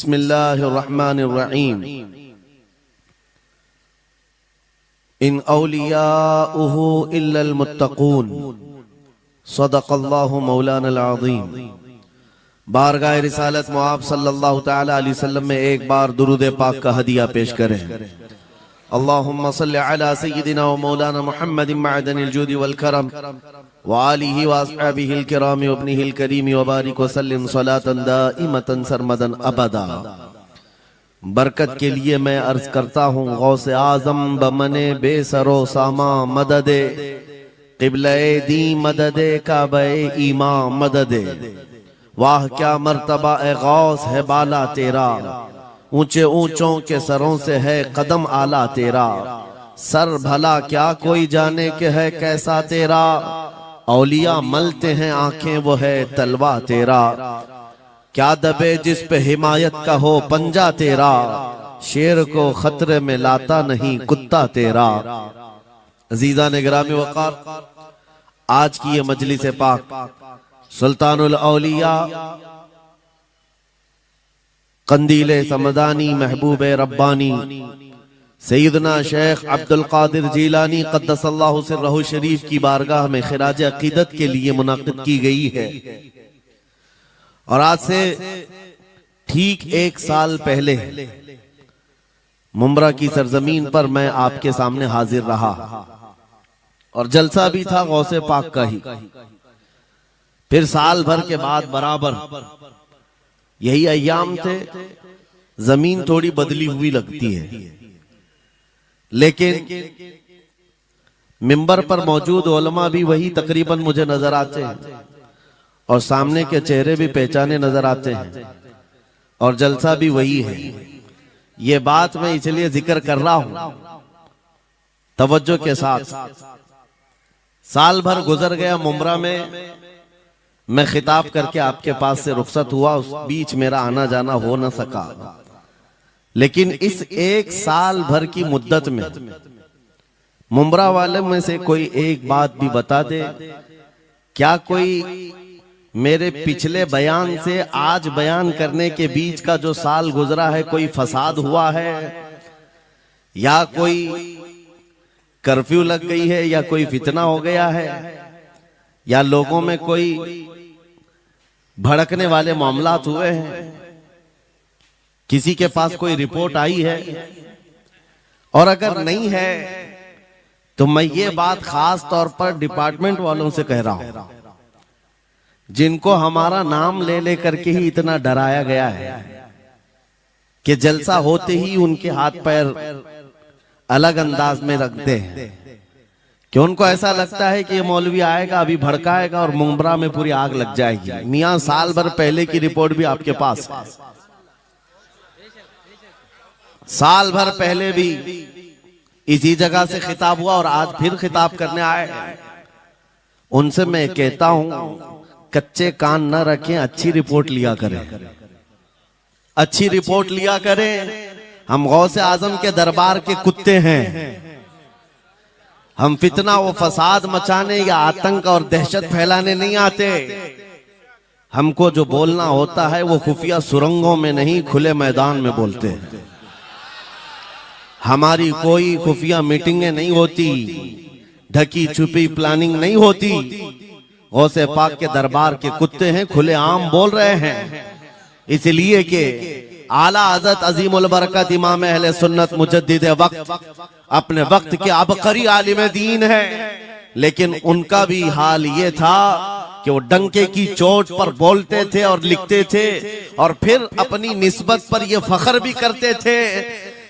बिस्मिल्लाहिर्रहमानिर्रहीम। इन औलियाउहु इल्लल मुत्तकून। सदक़ल्लाहु मौलानल अज़ीम। बारगाह रिसालत मुआब सल्लल्लाहु तआला अलैहि वसल्लम में एक बार दुरूद पाक का हदिया पेश करें। अल्लाहुम्मा सल्लि अला सय्यिदिना व मौलाना मुहम्मदिन मअदनिल जूदि वल करम व आलिहि व अस्हाबिहिल किराम व इब्निहिल करीम व बारिक व सल्लिम सलातन दाइमतन सरमदन अबदा। बरकत के लिए मैं अर्ज करता हूँ गौसे आजम बमने बेसरो सामा मददे क़िबले दी मददे काबे ईमा मददे। वाह क्या मर्तबा ए गौस है बाला तेरा, ऊंचे ऊंचों के सरों से है कदम आला तेरा। सर भला क्या कोई जाने के है कैसा तेरा, औलिया मलते हैं आंखें वो है तलवा तेरा। क्या दबे जिस पे हिमायत का हो पंजा तेरा, शेर को खतरे में लाता नहीं कुत्ता तेरा। अजीजा ने गिरामी वक़ार, आज की ये मजलिस पाक सुल्तानुल औलिया कंदीले समदानी महबूब रब्बानी सैयदना शेख अब्दुल कादिर जीलानी क़द्दसल्लाहु सिर्रहु शरीफ की बारगाह में खिराज अकीदत के लिए मुनाक़िद की गई है। और आज से ठीक एक साल पहले मुंब्रा की सरजमीन पर मैं आपके सामने हाजिर रहा और जलसा भी था गौसे पाक का ही। फिर साल भर के बाद बराबर यही अय्याम थे। जमीन थोड़ी बदली हुई लगती है, लेकिन मिंबर पर मौजूद उलमा भी वही तकरीबन मुझे नजर आते हैं और सामने के चेहरे भी पहचाने नजर आते हैं और जलसा भी वही है। ये बात मैं इसलिए जिक्र कर रहा हूं तवज्जो के साथ। साल भर गुजर गया मुंब्रा में, मैं खिताब करके आपके पास से रुखसत हुआ, उस बीच मेरा आना जाना हो न सका। लेकिन इस एक साल भर की मुद्दत में मुंब्रा वाले में से कोई एक बात भी बता दे, क्या कोई मेरे पिछले बयान से आज बयान करने के बीच का जो साल गुजरा है कोई फसाद हुआ है, या कोई कर्फ्यू लग गई है, या कोई फितना हो गया है, या लोगों में कोई भड़कने वाले मामलात हुए हैं, किसी के पास कोई रिपोर्ट आई है? और अगर नहीं है तो मैं ये बात खास तौर पर डिपार्टमेंट वालों से कह रहा हूं, जिनको हमारा नाम ले लेकर के ही इतना डराया गया है कि जलसा होते ही उनके हाथ पैर अलग अंदाज में रखते हैं, कि उनको ऐसा लगता है कि ये मौलवी आएगा अभी भड़काएगा और मुंब्रा में पूरी आग लग जाएगी। मियां साल भर पहले की रिपोर्ट भी आपके पास है। साल भर पहले भी इसी जगह से खिताब हुआ और आज फिर खिताब करने आए। उनसे मैं कहता हूं कच्चे कान न रखें, अच्छी रिपोर्ट लिया करें, अच्छी रिपोर्ट लिया करें। हम गौसे आजम के दरबार के कुत्ते हैं। हम फितना व फसाद मचाने या आतंक और दहशत फैलाने नहीं आते। हमको जो बोलना होता है वो खुफिया सुरंगों में नहीं, खुले मैदान में बोलते हैं। हमारी कोई खुफिया मीटिंगें नहीं होती, ढकी छुपी प्लानिंग नहीं होती। गौसे पाक के दरबार के कुत्ते हैं, खुले आम बोल रहे हैं, इसलिए कि आला हज़रत अजीमुल बरकत इमाम अहले सुन्नत मुजद्दिद वक्त अपने वक्त के अबकरी आलिम दीन है। लेकिन उनका भी हाल ये था कि वो डंके की चोट पर बोलते थे और लिखते थे, और फिर अपनी निस्बत पर ये फख्र भी करते थे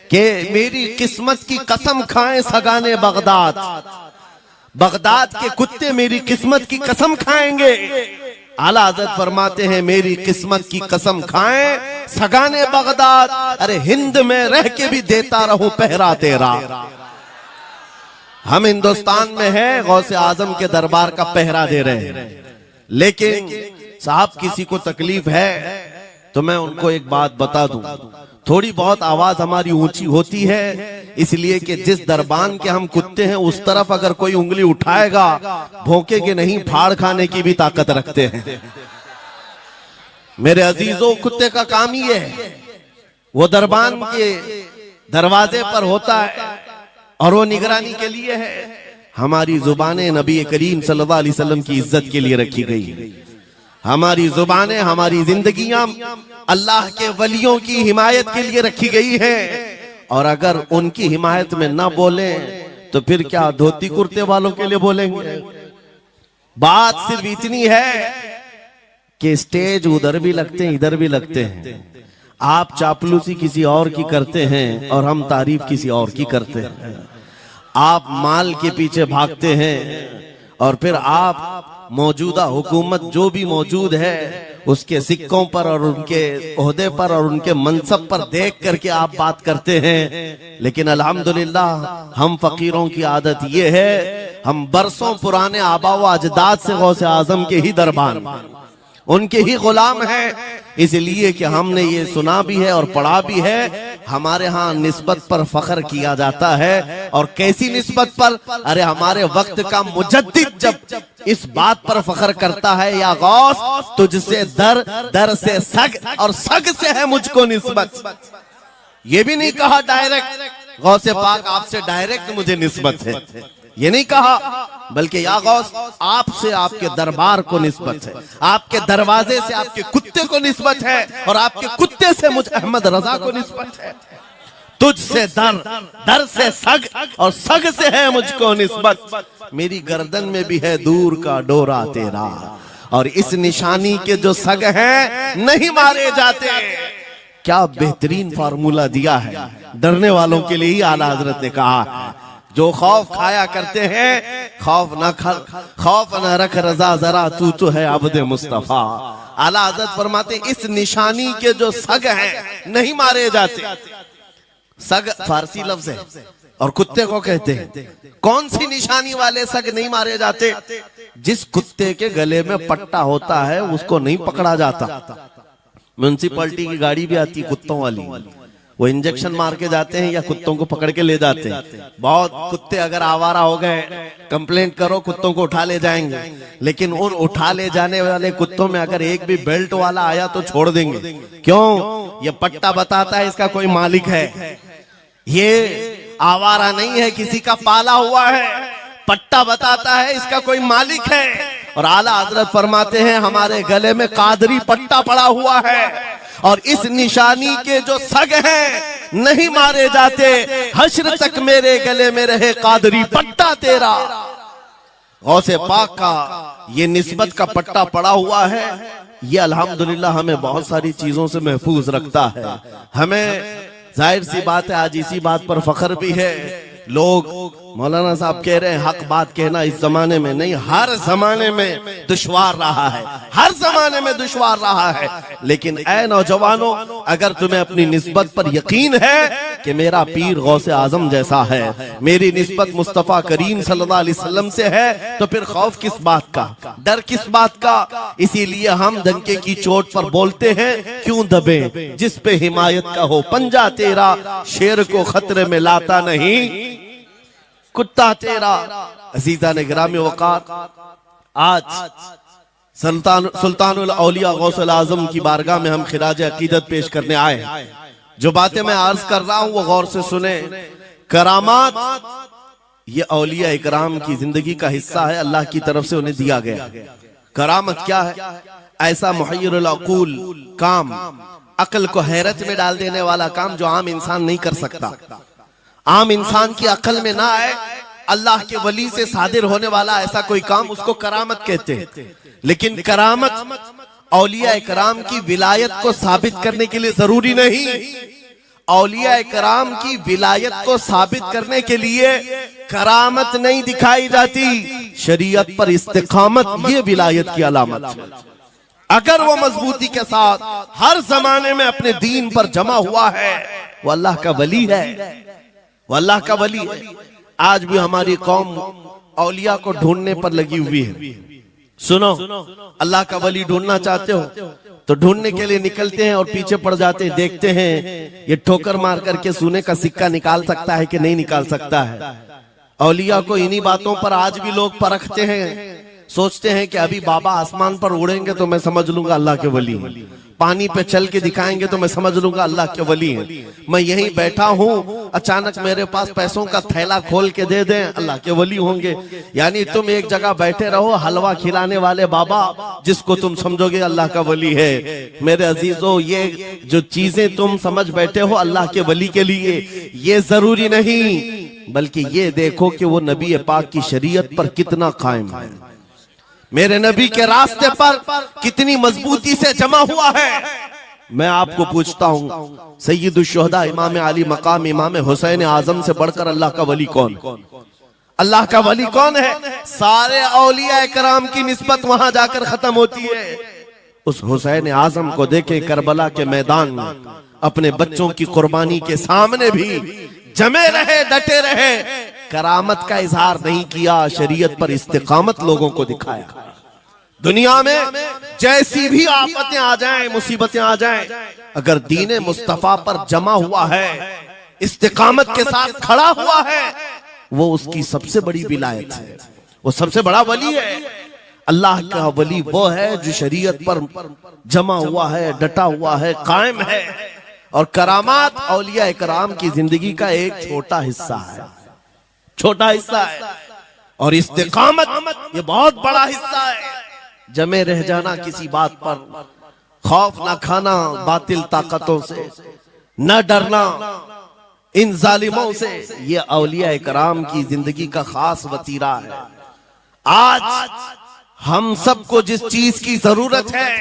कि मेरी किस्मत की कसम खाएं सगाने बगदाद, बगदाद के कुत्ते मेरी किस्मत की कसम खाएंगे। आला हज़रत फरमाते हैं मेरी किस्मत की कसम खाएं सगाने बगदाद, अरे हिंद में रह के भी देता रहूं पहरा तेरा। हम हिंदुस्तान में हैं, गौसे आजम के दरबार का पहरा दे रहे हैं। लेकिन साहब किसी को तकलीफ है तो मैं उनको एक बात बता दूं, थोड़ी बहुत आवाज हमारी ऊंची होती है इसलिए कि जिस दरबान के हम कुत्ते हैं उस तरफ अगर कोई उंगली उठाएगा भौंकेगे नहीं, फाड़ खाने की भी ताकत रखते हैं। मेरे अजीजों, कुत्ते का काम ही है वो दरबान के दरवाजे पर होता है और वो निगरानी के लिए है। हमारी जुबानें नबी करीम सल्लल्लाहु अलैहि वसल्लम की इज्जत के लिए रखी गई है। हमारी जुबानें, हमारी जिंदगियां अल्लाह के वलियों की हिमायत के लिए रखी गई है। और अगर उनकी हिमायत में ना बोले तो फिर क्या धोती कुर्ते वालों के लिए बोलेंगे? बात सिर्फ इतनी है कि स्टेज उधर भी लगते हैं, इधर भी लगते हैं। आप चापलूसी किसी और की करते हैं और हम तारीफ किसी और की करते हैं। आप माल के पीछे भागते हैं और फिर आप मौजूदा हुकूमत जो भी मौजूद है उसके सिक्कों पर और उनके ओहदे पर और उनके मनसब पर देख करके आप बात करते हैं। लेकिन अल्हम्दुलिल्लाह हम फकीरों की आदत ये है, हम बरसों पुराने आबा व अजदाद से गौसे आजम के ही दरबान, उनके ही गुलाम हैं। इसलिए कि हमने ये सुना भी है और पढ़ा भी है। हमारे यहाँ निस्बत पर फख्र किया जाता है। और कैसी निस्बत पर? अरे हमारे वक्त का मुजद्दिद जब इस बात पर फख्र करता है, या गौस तुझसे दर, दर से सग और सग से है मुझको निस्बत। ये भी नहीं कहा डायरेक्ट गौसे पाक आपसे डायरेक्ट मुझे निस्बत है, ये नहीं कहा, बल्कि या गौस आपसे आपके दरबार को निस्बत है, आपके दरवाजे से आपके कुत्ते को निस्बत है और आपके कुत्ते से मुझ अहमद रजा को निस्बत है। तुझसे दर, दर से सग और सग से है मुझको निस्बत। मेरी गर्दन में भी है दूर का डोरा तेरा, और इस निशानी के जो सग हैं नहीं मारे जाते। क्या बेहतरीन फार्मूला दिया है डरने वालों के लिए ही आला हजरत ने कहा है। जो खौफ खाया करते हैं, खौफ न रख रजा जरा, तू तो है अब्द मुस्तफा। आला हजरत फरमाते इस निशानी के जो सग हैं नहीं मारे जाते। सग फारसी लफ्ज है और कुत्ते को कहते हैं। कौन सी निशानी वाले सग नहीं मारे जाते? जिस कुत्ते के गले में पट्टा होता है उसको नहीं पकड़ा जाता। म्युनिसिपैलिटी की गाड़ी भी आती है कुत्तों वाली, वो इंजेक्शन मार के जाते हैं या कुत्तों को पकड़ के ले जाते हैं। बहुत कुत्ते अगर आवारा हो गए, कंप्लेंट करो, कुत्तों को उठा ले जाएंगे। लेकिन उन उठा ले जाने वाले कुत्तों में अगर एक भी बेल्ट वाला आया तो छोड़ देंगे। क्यों? ये पट्टा बताता है इसका कोई मालिक है, ये आवारा नहीं है, किसी का पाला हुआ है। पट्टा बताता है इसका कोई मालिक है। और आला हजरत फरमाते हैं हमारे गले में कादरी पट्टा पड़ा हुआ है और इस निशानी के जो सग हैं नहीं मारे जाते। हश्र तक मेरे गले में रहे कादरी पट्टा तेरा। गौसे पाक का ये निस्बत का पट्टा पड़ा हुआ है। ये अल्हम्दुलिल्लाह हमें बहुत सारी चीजों से महफूज रखता है। हमें जाहिर सी बात है आज इसी बात पर फख्र भी है। लोग मौलाना साहब कह रहे हैं हक बात कहना इस जमाने में नहीं, हर जमाने में दुश्वार रहा है, हर जमाने में दुश्वार रहा है। लेकिन ऐ नौजवानों, अगर तुम्हें अपनी निस्बत पर यकीन है कि मेरा पीर गौसे आजम जैसा है, मेरी निस्बत मुस्तफा करीम सल्लल्लाहु अलैहि वसल्लम से है, तो फिर खौफ किस बात का, डर किस बात का? इसीलिए हम डंके की चोट पर बोलते हैं, क्यों दबे जिस पे हिमायत का हो पंजा तेरा, शेर को खतरे में लाता नहीं कुत्ता तेरा। अजीजा ने गिरामी वक़ार, आज सुल्तानुल औलिया गौसुल आजम की बारगाह में हम खिराज अकीदत पेश करने आए। जो बातें मैं अर्ज कर रहा हूं वो गौर से सुने। करामात ये औलिया इकराम की जिंदगी का हिस्सा है, अल्लाह की तरफ से उन्हें दिया गया। करामत क्या है? ऐसा मुहय्यरुल अक़ूल काम, अक्ल को हैरत में डाल देने वाला काम जो आम इंसान नहीं कर सकता, आम इंसान की अकल में ना आए। अल्लाह के वली से सादिर होने वाला ऐसा कोई काम, उसको करामत कहते हैं। लेकिन करामत औलिया इकराम की विलायत को साबित करने के लिए जरूरी नहीं। औलिया इकराम की विलायत को साबित करने के लिए करामत नहीं दिखाई जाती, शरीयत पर इस्तिकामत ये विलायत की अलामत है। अगर वो मजबूती के साथ हर जमाने में अपने दीन पर जमा हुआ है, वो अल्लाह का वली है, वो अल्लाह का वली है। आज भी हमारी कौम औलिया को ढूंढने पर लगी हुई है। सुनो, अल्लाह का वली ढूंढना चाहते हो तो ढूंढने के लिए निकलते हैं और पीछे पड़ जाते हैं, देखते हैं ये ठोकर मार करके सोने का सिक्का निकाल सकता है कि नहीं निकाल सकता है। औलिया को इन्हीं बातों पर आज भी लोग परखते हैं। सोचते हैं कि अभी बाबा आसमान पर उड़ेंगे तो मैं समझ लूंगा अल्लाह के वली हैं, पानी पे चल के दिखाएंगे तो मैं समझ लूंगा अल्लाह के वली हैं, मैं यहीं बैठा हूं अचानक मेरे पास पैसों का थैला खोल के दे दें अल्लाह के वली होंगे। यानी तुम एक जगह बैठे रहो, हलवा खिलाने वाले बाबा जिसको तुम समझोगे अल्लाह का वली है। मेरे अजीजों, ये जो चीजें तुम समझ बैठे हो अल्लाह के वली के लिए, ये जरूरी नहीं, बल्कि ये देखो कि वो नबी पाक की शरीयत पर कितना कायम है, मेरे नबी के रास्ते पर कितनी मजबूती से जमा हुआ है। मैं आपको पूछता हूं, सैयदुश शुहदा इमाम अली मकाम इमाम हुसैन आजम से बढ़कर अल्लाह का वली कौन? अल्लाह का वली कौन है? सारे औलिया कराम की निस्बत वहां जाकर खत्म होती है। उस हुसैन आजम को देखे करबला के मैदान में अपने बच्चों की कुर्बानी के सामने भी जमे रहे, डटे रहे, करामत का इजहार नहीं किया, शरीयत पर इस्तिकामत लोगों को दिखाया। दुनिया में जैसी भी आफतें आ जाएं, मुसीबतें आ जाएं, अगर दीने मुस्तफा पर जमा हुआ है, इस्तिकामत के साथ खड़ा हुआ है, वो उसकी सबसे बड़ी विलायत है, वो सबसे बड़ा वली है। अल्लाह का वली वो है जो शरीयत पर जमा हुआ है, डटा हुआ है, कायम है। और करामात औलिया इकराम की जिंदगी का एक छोटा हिस्सा है, छोटा हिस्सा है, और इस्तिकामत ये बहुत बड़ा हिस्सा है। जमे रह जाना किसी बात पर, खौफ ना खाना बातिल ताकतों से, न डरना इन जालिमों से, ये औलिया इकराम की जिंदगी का खास वतीरा है। आज हम सबको जिस चीज की जरूरत है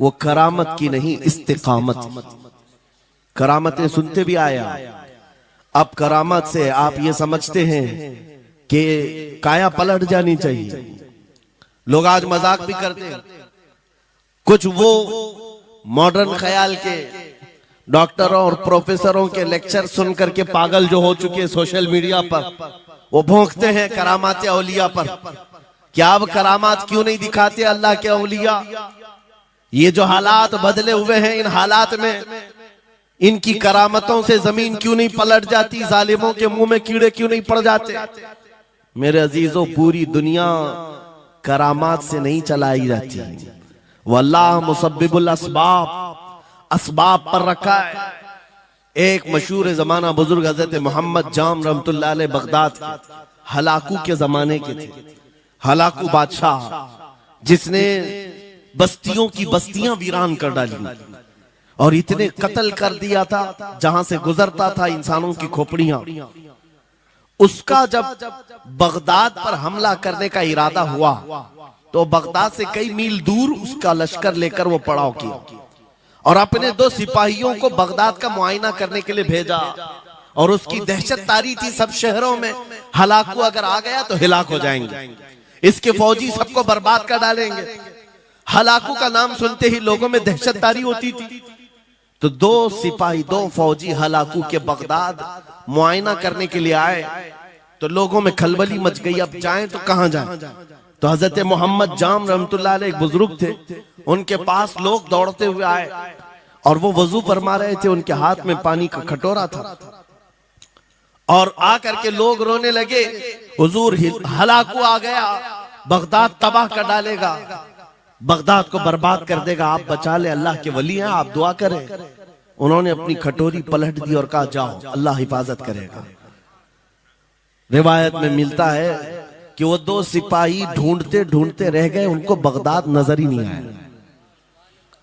वो करामत की नहीं, इस्तिकामत। करामतें सुनते भी आया, अब करामत से आप ये समझते हैं कि काया पलट जानी चाहिए। लोग आज मजाक भी करते हैं, कुछ वो मॉडर्न ख्याल के डॉक्टरों और प्रोफेसरों के लेक्चर सुन करके पागल जो हो चुके सोशल मीडिया पर, वो भौंकते हैं करामात औलिया पर। क्या अब करामात क्यों नहीं दिखाते अल्लाह के औलिया? ये जो हालात बदले हुए हैं, इन हालात में इनकी करामतों से जमीन क्यों नहीं पलट जाती? जालिमों के मुंह में कीड़े क्यों नहीं पड़ जाते? मेरे अजीजों, पूरी दुनिया करामात से नहीं चलाई जाती, वल्लाह मुसब्बिबुल अस्बाब, अस्बाब पर रखा है। एक मशहूर जमाना बुजुर्ग हजरत मोहम्मद जाम रहमतुल्लाह अलैह बगदाद के हलाकू के जमाने के थे। हलाकू बादशाह जिसने बस्तियों की बस्तियां वीरान कर डाली और इतने कत्ल कर दिया था, जहां से गुजरता था इंसानों की खोपड़ियां। उसका जब बगदाद पर हमला करने का इरादा हुआ तो बगदाद से कई मील दूर उसका लश्कर लेकर वो पड़ाव किया और अपने 2 सिपाहियों को बगदाद का मुआयना करने के लिए भेजा। और उसकी दहशत तारी थी सब शहरों में, हलाकू अगर आ गया तो हिलाक हो जाएंगे, इसके फौजी सबको बर्बाद कर डालेंगे। हलाकू का नाम सुनते ही लोगों में दहशत तारी होती थी। तो 2 सिपाही 2 फौजी हलाकू के बगदाद मुआयना करने के लिए आए तो लोगों में खलबली मच गई, अब जाएं तो कहां जाएं? तो हजरत मोहम्मद जाम रहमतुल्लाह अलैह एक बुजुर्ग थे, उनके पास लोग दौड़ते हुए आए और वो वजू फरमा रहे थे, उनके हाथ में पानी का कटोरा था और आकर के लोग रोने लगे, हुजूर हलाकू आ गया, बगदाद तबाह कर डालेगा, बगदाद को बर्बाद कर देगा, आप बचा ले, अल्लाह के वली हैं, आप दुआ करें। उन्होंने अपनी कटोरी पलट दी और कहा जाओ, अल्लाह हिफाजत करेगा। रिवायत में मिलता है कि वो 2 सिपाही ढूंढते ढूंढते रह गए, उनको बगदाद नजर ही नहीं आया।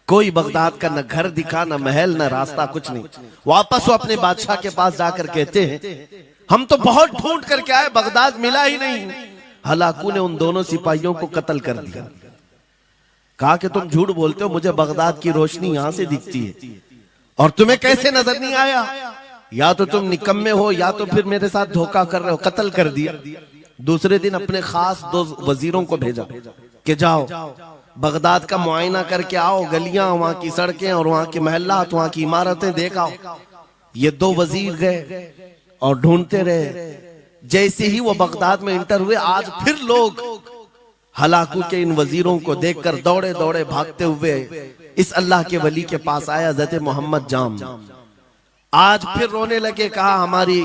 कोई बगदाद का न घर दिखा, न महल, न रास्ता, कुछ नहीं। वापस वो अपने बादशाह के पास जाकर कहते हैं, हम तो बहुत ढूंढ करके आए, बगदाद मिला ही नहीं। हलाकू ने उन दोनों सिपाहियों को कत्ल कर दिया। कहा कि तुम झूठ बोलते हो, मुझे बगदाद की रोशनी यहां से दिखती है और तुम्हें कैसे नजर नहीं आया? या तो तुम निकम्मे हो या तो फिर मेरे साथ धोखा कर रहे हो। कत्ल कर दिया। दूसरे दिन अपने खास 2 वजीरों को भेजा कि जाओ बगदाद का मुआयना करके आओ, गलियां, वहां की सड़कें और वहां के महल्लात, वहां की इमारतें देख आओ। ये 2 वजीर गए और ढूंढते रहे। जैसे ही वो बगदाद में इंटर हुए, आज फिर लोग हलाकू के इन वजीरों को देखकर दौड़े दौड़े भागते हुए इस अल्लाह के वली के पास आया हज़रत मोहम्मद जाम। आज फिर रोने लगे, कहा हमारी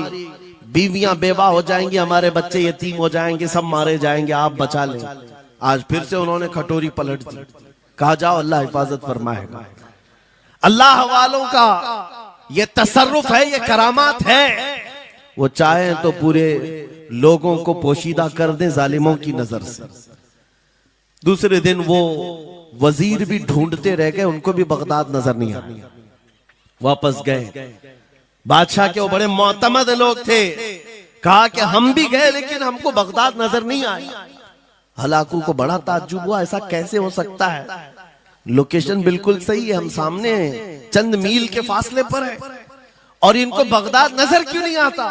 बीवियां बेवा हो जाएंगी, हमारे बच्चे यतीम हो जाएंगे, सब मारे जाएंगे, आप बचा लें। आज फिर से उन्होंने खटोरी पलट दी, कहा जाओ अल्लाह हिफाजत फरमाएगा। अल्लाह वालों का ये तसर्रुफ है, ये करामात है। वो चाहे तो पूरे लोगों को पोशीदा कर दें जालिमों की नजर से। दूसरे दिन वो वजीर भी ढूंढते रह गए, उनको भी बगदाद नजर नहीं आया, वापस गए। बादशाह के वो बड़े मोतमद लोग थे, कहा कि हम भी गए लेकिन हमको बगदाद नजर नहीं आई। हलाकू को बड़ा ताज्जुब हुआ, ऐसा कैसे हो सकता है, लोकेशन बिल्कुल सही है, हम सामने चंद मील के फासले पर है और इनको बगदाद नजर क्यों नहीं आता।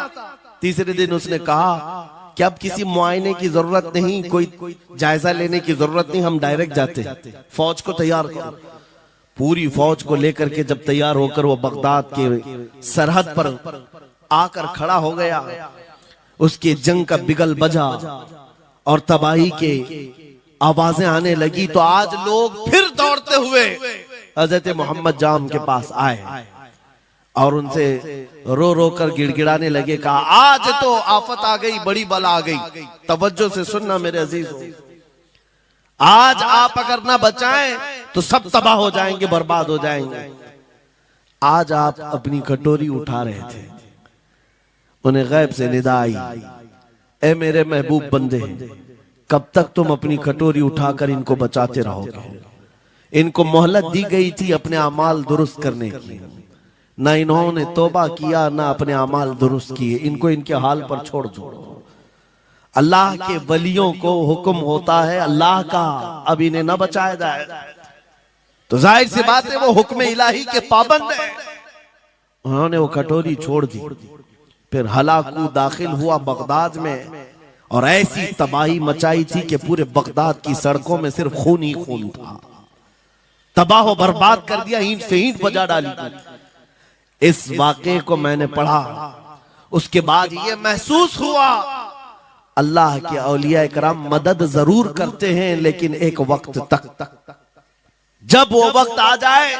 तीसरे दिन उसने कहा कि अब किसी मुआयने की जरूरत नहीं, कोई जायजा लेने की जरूरत नहीं, हम डायरेक्ट जाते, फौज को तैयार करो। पूरी फौज को लेकर के जब तैयार होकर वो बगदाद के सरहद पर आकर खड़ा हो गया, उसके जंग का बिगल बजा और तबाही के आवाजें आने लगी, तो आज लोग फिर दौड़ते हुए हजरत मोहम्मद जाम के पास आए और उनसे रो रो कर गिड़गिड़ाने लगे, कहा आज तो आफत आ गई, बड़ी बला आ गई। तवज्जो से सुनना मेरे अजीजों, आज आप अगर ना बचाएं तो सब तबाह हो जाएंगे, बर्बाद हो जाएंगे। आज आप अपनी कटोरी उठा रहे थे, उन्हें गैब से निदा आई, ए मेरे महबूब बंदे, कब तक तुम अपनी कटोरी उठाकर इनको बचाते रहोगे। इनको मोहलत दी गई थी अपने अमाल दुरुस्त करने की, ना इन्होंने तौबा किया ना अपने अमाल दुरुस्त किए, इनको इनके हाल पर छोड़ दो। अल्लाह के वलियों को हुक्म होता है अल्लाह का, अब इन्हें न बचाया जाए तो जाहिर सी बात है वो हुक्म इलाही के पाबंद है। उन्होंने वो कटोरी छोड़ दी। फिर हलाकू दाखिल हुआ बगदाद में और ऐसी तबाही मचाई थी कि पूरे बगदाद की सड़कों में सिर्फ खून ही खून था, तबाह बर्बाद कर दिया, ईंट से ईंट बजा डाली। इस वाक़े को मैंने पढ़ा, उसके बाद ये महसूस हुआ अल्लाह के औलिया इकराम मदद जरूर करते हैं लेकिन एक वक्त तक, जब वो वक्त आ जाए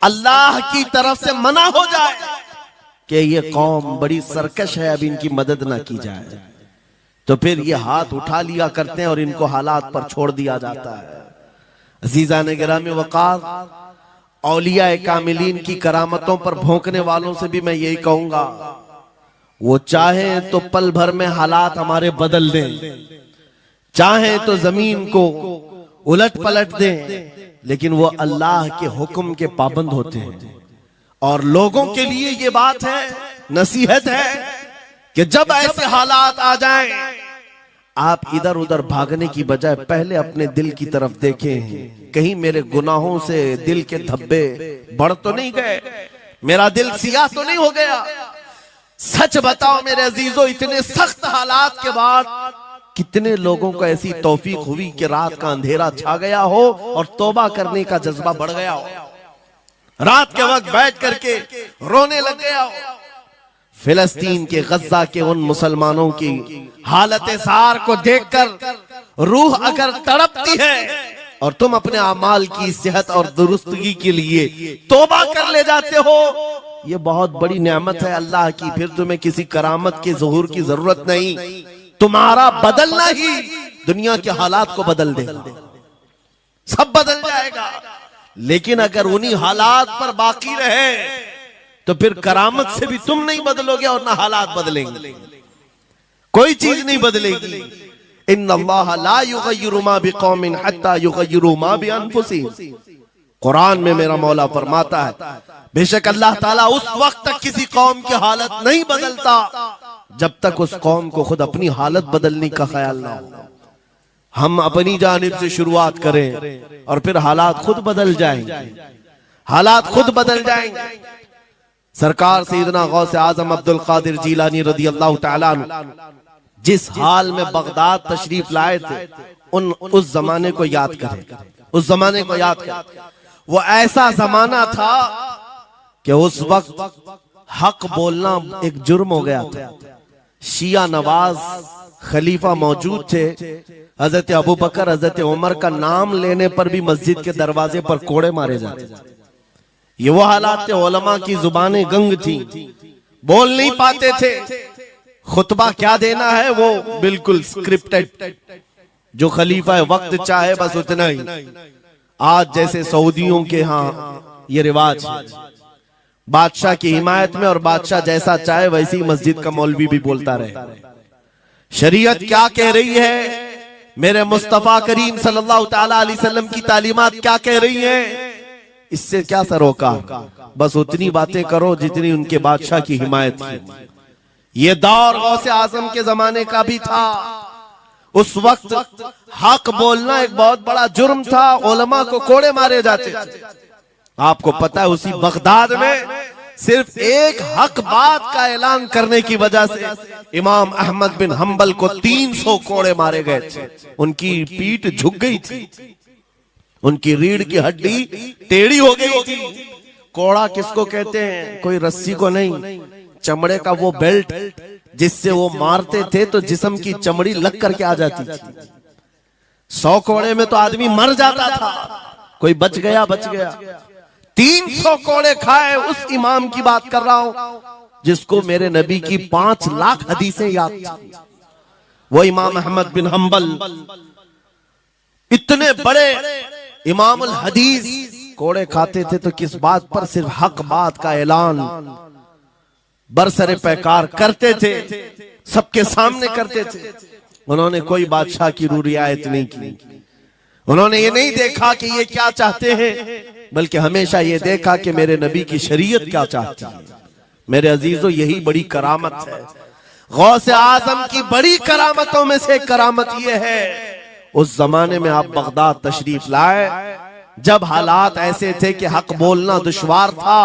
अल्लाह की तरफ से मना हो जाए कि ये कौम बड़ी सरकश है, अब इनकी मदद ना की जाए, तो फिर ये हाथ उठा लिया करते हैं और इनको हालात पर छोड़ दिया जाता है। अजीज़ान गिरामी वक़ार, औलिया कामिलीन की करामतों पर भौंकने वालों से भी मैं यही कहूंगा, वो चाहे तो पल भर में हालात हमारे बदल दें, चाहे तो जमीन को उलट पलट दें, लेकिन वो अल्लाह के हुक्म के पाबंद होते हैं। और लोगों के लिए ये बात है, नसीहत है कि जब ऐसे हालात आ जाएं, आप इधर उधर भागने की बजाय पहले अपने दिल की तरफ देखें, कहीं मेरे गुनाहों से दिल के धब्बे बढ़ तो नहीं गए, मेरा दिल सियाह तो नहीं हो गया। सच बताओ मेरे अजीजों, इतने सख्त हालात के बाद कितने लोगों को ऐसी तौफीक हुई कि रात का अंधेरा छा गया हो और तौबा करने का जज्बा बढ़ गया हो, रात के वक्त बैठ करके रोने लग गया हो। फिलिस्तीन के गज्जा के उन मुसलमानों की हालत सार को देखकर रूह अगर तड़पती है और तुम अपने अमाल की सेहत और दुरुस्तगी के लिए तौबा कर ले जाते हो, ये बहुत बड़ी नेमत है अल्लाह की। फिर तुम्हें किसी करामत के ज़ुहूर की जरूरत नहीं, तुम्हारा बदलना ही दुनिया के हालात को बदल देगा, सब बदल जाएगा। लेकिन अगर उन्हीं हालात पर बाकी रहे तो फिर करामत से भी तुम नहीं बदलोगे और ना हालात बदलेंगे, कोई चीज नहीं बदलेगी। इन्नल्लाह ला युगय्यिरु मा बिकौमिन हत्ता युगय्यिरु मा बिअनफुसिहिम। कुरान में मेरा मौला फरमाता है, बेशक अल्लाह ताला उस वक्त तक किसी कौम की हालत नहीं बदलता जब तक उस कौम को खुद अपनी हालत बदलने का ख्याल ना हो। हम अपनी जानिब से शुरुआत करें और फिर हालात खुद बदल जाएंगे, हालात खुद बदल जाएंगे। सरकार सैयदना गौसे आजम अब्दुल कादिर जीलानी रदी अल्लाह तआला अन्हु जिस हाल में बगदाद तशरीफ लाए थे, उस जमाने को याद करें, उस जमाने को याद करें। वो ऐसा जमाना था कि उस वक्त हक बोलना एक जुर्म हो गया था। शिया नवाज खलीफा मौजूद थे, हजरत अबू बकर, हजरत उमर का नाम लेने पर भी मस्जिद के दरवाजे पर कोड़े मारे जाते थे। ये वो हालात थे, उलमा की जुबानें गंग थी, बोल नहीं पाते थे, खुतबा क्या देना है वो बिल्कुल स्क्रिप्टेड, जो खलीफा वक्त चाहे बस उतना ही। आज जैसे सऊदियों के यहाँ ये रिवाज है, बादशाह की हिमायत में और बादशाह जैसा चाहे वैसी मस्जिद का मौलवी भी बोलता रहे। शरीयत क्या कह रही है, मेरे मुस्तफा करीम सल्लल्लाहु ताला अलैहि वसल्लम की तालीमात क्या कह रही है, इससे क्या सरोकार। बस उतनी बातें करो जितनी उनके बादशाह की हिमायत की। ये दौर गौसे आजम के जमाने का भी था। उस वक्त हक बोलना एक बहुत बड़ा जुर्म था, उलमा को कोड़े मारे जाते थे। आपको पता है उसी बगदाद में सिर्फ एक हक बात का ऐलान करने की वजह से इमाम अहमद बिन हंबल को 300 कोड़े मारे गए थे। उनकी पीठ झुक गई थी, उनकी रीढ़ की हड्डी टेढ़ी हो गई थी। कोड़ा किसको कहते हैं, कोई रस्सी को नहीं, चमड़े का वो बेल्ट जिससे वो मारते थे तो जिस्म की चमड़ी लग करके आ जाती थी। 100 कोड़े में तो आदमी मर जाता था, कोई बच गया बच गया। 300 कोड़े खाए उस इमाम की बात कर रहा हूं जिसको मेरे नबी की 5 लाख हदीसें याद थी। वो इमाम अहमद बिन हंबल इतने बड़े इमामुल हदीस कोड़े खाते थे तो किस बात पर, सिर्फ हक बात का ऐलान बरसरे पैकार करते थे, सबके सामने करते थे। उन्होंने कोई बादशाह की रू रियायत नहीं की, उन्होंने ये नहीं देखा कि ये क्या चाहते हैं, बल्कि हमेशा ये देखा कि मेरे नबी की शरीयत क्या चाहती है। मेरे अजीजों, यही बड़ी करामत है। गौसे आजम की बड़ी करामतों में से करामत ये है, उस जमाने में आप बगदाद तशरीफ लाए जब हालात ऐसे थे कि हक बोलना दुश्वार था,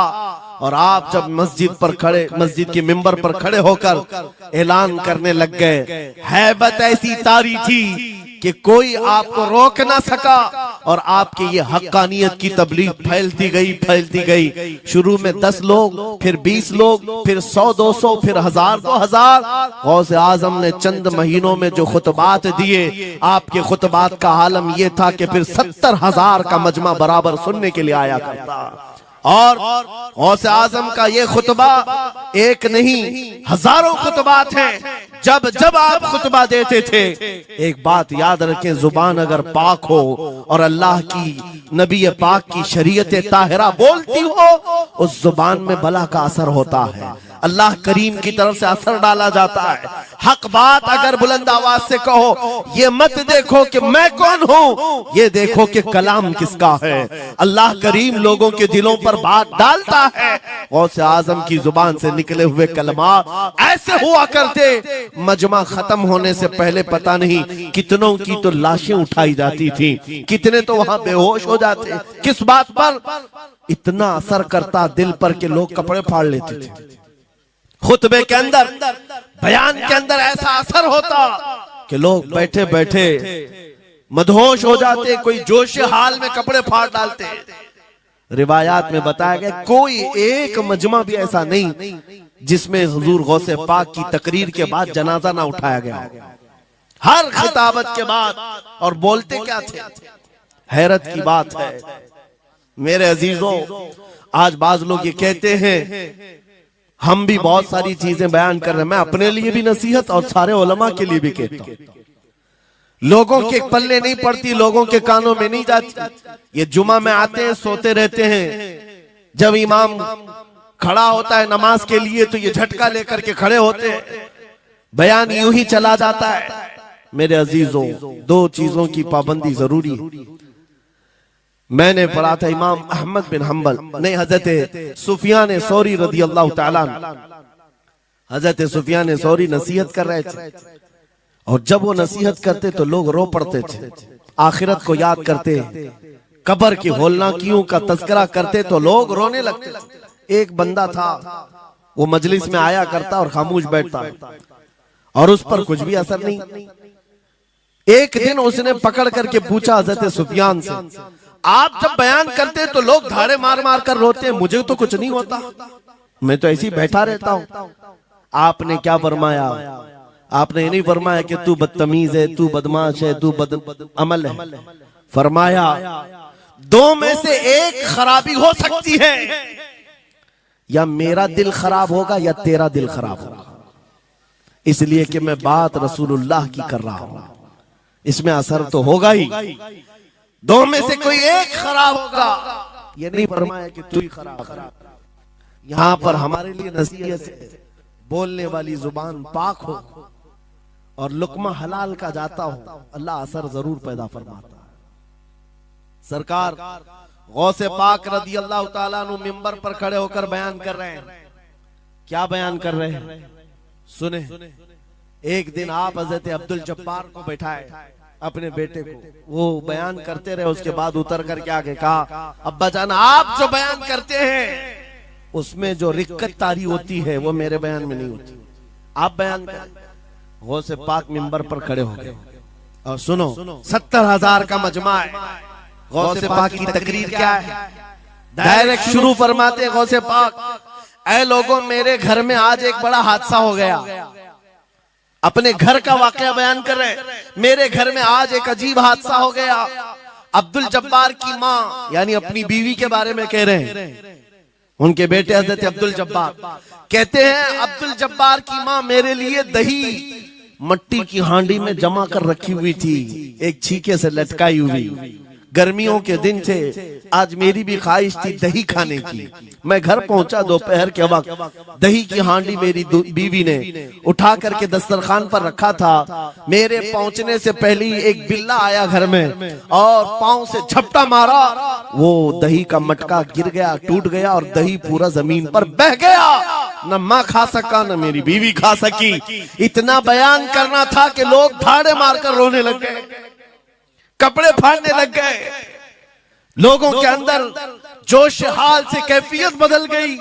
और आप जब मस्जिद पर खड़े, मस्जिद के मिंबर पर खड़े होकर ऐलान करने लग गए, हैबत ऐसी तारी थी कि कोई आपको रोक ना सका, और आपके ये हक्कानियत की तबलीग फैलती गई। शुरू में 10 लोग, फिर 20 लोग, फिर 100-200, फिर 1000-2000। गौसे आजम ने चंद महीनों में जो खुतबात दिए, आपके खुतबात का आलम यह था कि फिर 70,000 का मजमा बराबर सुनने के लिए आया करता। और गौसे आजम का ये खुतबा एक नहीं, हजारों खुतबात हैं। जब जब आप खुतबा देते थे, एक बात याद रखें, जुबान अगर पाक हो और अल्लाह की नबी पाक की शरीयत ताहिरा बोलती हो, उस जुबान में भला का असर होता है, अल्लाह करीम की तरफ से असर डाला जाता है। हक बात अगर बुलंद आवाज से कहो, ये मत देखो कि मैं कौन हूं, ये देखो कि कलाम किसका है। अल्लाह करीम लोगों के दिलों पर बात डालता है। गौसे आजम की जुबान से निकले हुए कलमात ऐसे हुआ करते, मजमा खत्म होने से पहले पता नहीं कितनों की तो लाशें उठाई जाती थी, कितने तो वहां बेहोश हो जाते। किस बात पर? इतना असर करता दिल पर कि लोग कपड़े फाड़ लेते थे। खुतबे के अंदर, बयान के अंदर ऐसा असर होता कि लोग बैठे बैठे मदहोश हो जाते, कोई जोश हाल में कपड़े फाड़ डालते। रिवायात में बताया गया कोई एक मजमा भी ऐसा नहीं जिसमें हुजूर गौसे पाक की तकरीर के बाद जनाजा ना उठाया गया। हर खिताबत के बाद, और बोलते क्या थे, हैरत की बात है मेरे अजीजों। आज बाज लोग ये कहते हैं, हम भी बहुत सारी चीजें बयान कर रहे हैं, मैं अपने लिए भी नसीहत और सारे उलमा के लिए भी कहता हूं, लोगों के पल्ले नहीं पड़ती, लोगों के कानों में नहीं जाती। ये जुमा में आते हैं, सोते रहते हैं, जब इमाम खड़ा होता है नमाज के लिए तो ये झटका लेकर के खड़े होते हैं, बयान यूं ही चला जाता है। मेरे अजीजों, 2 चीजों की पाबंदी जरूरी है। मैंने पढ़ा था इमाम अहमद बिन हंबल नहीं, हजरत सुफियान सौरी रदी अल्लाह ताला, हजरत सुफियान सौरी नसीहत कर रहे थे, और जब वो नसीहत करते तो लोग रो पड़ते थे, आखिरत को याद करते, कब्र की होलनाकियों का तज़किरा करते तो लोग रोने लगते थे। एक बंदा था, वो मजलिस में आया करता और खामोश बैठता, और उस पर कुछ भी असर नहीं। एक दिन उसने पकड़ करके पूछा हजरत सुफियान से, आप जब बयान करते तो लोग धाड़े मार मार कर रोते, मुझे तो कुछ नहीं होता, मैं तो ऐसे ही बैठा रहता हूं। आपने क्या फरमाया? आपने ये नहीं फरमाया कि तू बदतमीज है, तू बदमाश है, तू बद अमल है। फरमाया 2 में से एक खराबी हो सकती है, या मेरा दिल खराब होगा या तेरा दिल खराब होगा, इसलिए कि मैं बात रसूलुल्लाह की कर रहा हूं, इसमें असर तो होगा ही, दो में से कोई एक खराब होगा। ये नहीं फरमाया कि तू ही खराब है। यहां पर हमारे लिए नसीहत है, बोलने वाली जुबान पाक हो और लुकमा हलाल का जाता हो, अल्लाह असर जरूर पैदा फरमाता है। सरकार गौसे पाक रदी अल्लाह ताला अन्हु मिंबर पर खड़े होकर बयान कर रहे हैं। क्या बयान कर रहे हैं? सुने। एक दिन आप हजरत अब्दुल जब्बार को बैठाए, अपने बेटे को, वो बयान करते रहे। उसके बाद उतर करके आगे कहा, अब्बा जान आप जो बयान करते हैं उसमें जो रिक्कत तारी होती है वो मेरे बयान में नहीं होती, आप बयान करें। गौसे पाक मिंबर पर खड़े हो गए और सुनो, 70,000 का मजमा है। गौसे पाक की तकरीर क्या है? डायरेक्ट शुरू फरमाते गौसे पाक, ऐ लोगों, मेरे घर में आज एक बड़ा हादसा हो गया। अपने घर का वाकया बयान कर रहे, मेरे घर में आज एक अजीब हादसा हो गया। अब्दुल जब्बार की माँ यानी अपनी बीवी के बारे में कह रहे हैं। उनके बेटे हजरत अब्दुल जब्बार कहते हैं, अब्दुल जब्बार की माँ मेरे लिए दही मट्टी की हांडी में जमा कर रखी हुई थी, एक छीके से लटकाई हुई। गर्मियों के दिन थे, आज मेरी भी ख्वाहिश थी दही खाने की। मैं घर पहुंचा दोपहर के वक्त, दही की हांडी मेरी बीवी ने उठा करके दस्तरखान पर रखा था। मेरे पहुंचने से पहले ही एक बिल्ला आया घर में और पांव से झपटा मारा, वो दही का मटका गिर गया, टूट गया और दही पूरा जमीन पर बह गया। न माँ खा सका न मेरी बीवी खा सकी। इतना बयान करना था कि लोग ठाड़े मारकर रोने लग गए, कपड़े फाड़ने लग गए। लोगों के अंदर जोश हाल से कैफियत बदल गई।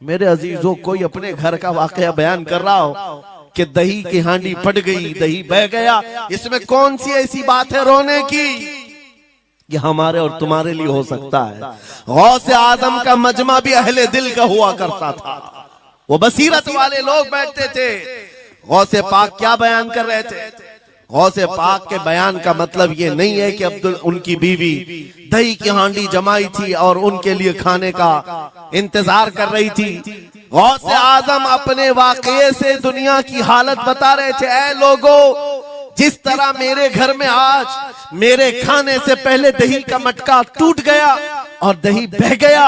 मेरे अजीजों, कोई अपने घर का वाकया बयान कर रहा हो कि दही की हांडी फट गई, दही बह गया, इसमें कौन सी ऐसी बात है रोने की? ये हमारे और तुम्हारे लिए हो सकता है। गौसे आजम का मजमा भी अहले दिल का हुआ करता था, वो बसीरत वाले लोग बैठते थे। गौसे पाक क्या बयान कर रहे थे? गौसे पाक के बयान का मतलब ये नहीं है कि अब्दुल उनकी बीवी दही की हांडी जमाई थी और उनके लिए खाने का इंतजार कर रही थी। गौसे आजम अपने वाकये से दुनिया की हालत बता रहे थे, ऐ लोगों, जिस तरह मेरे घर में आज मेरे खाने से पहले दही का मटका टूट गया और दही बह गया,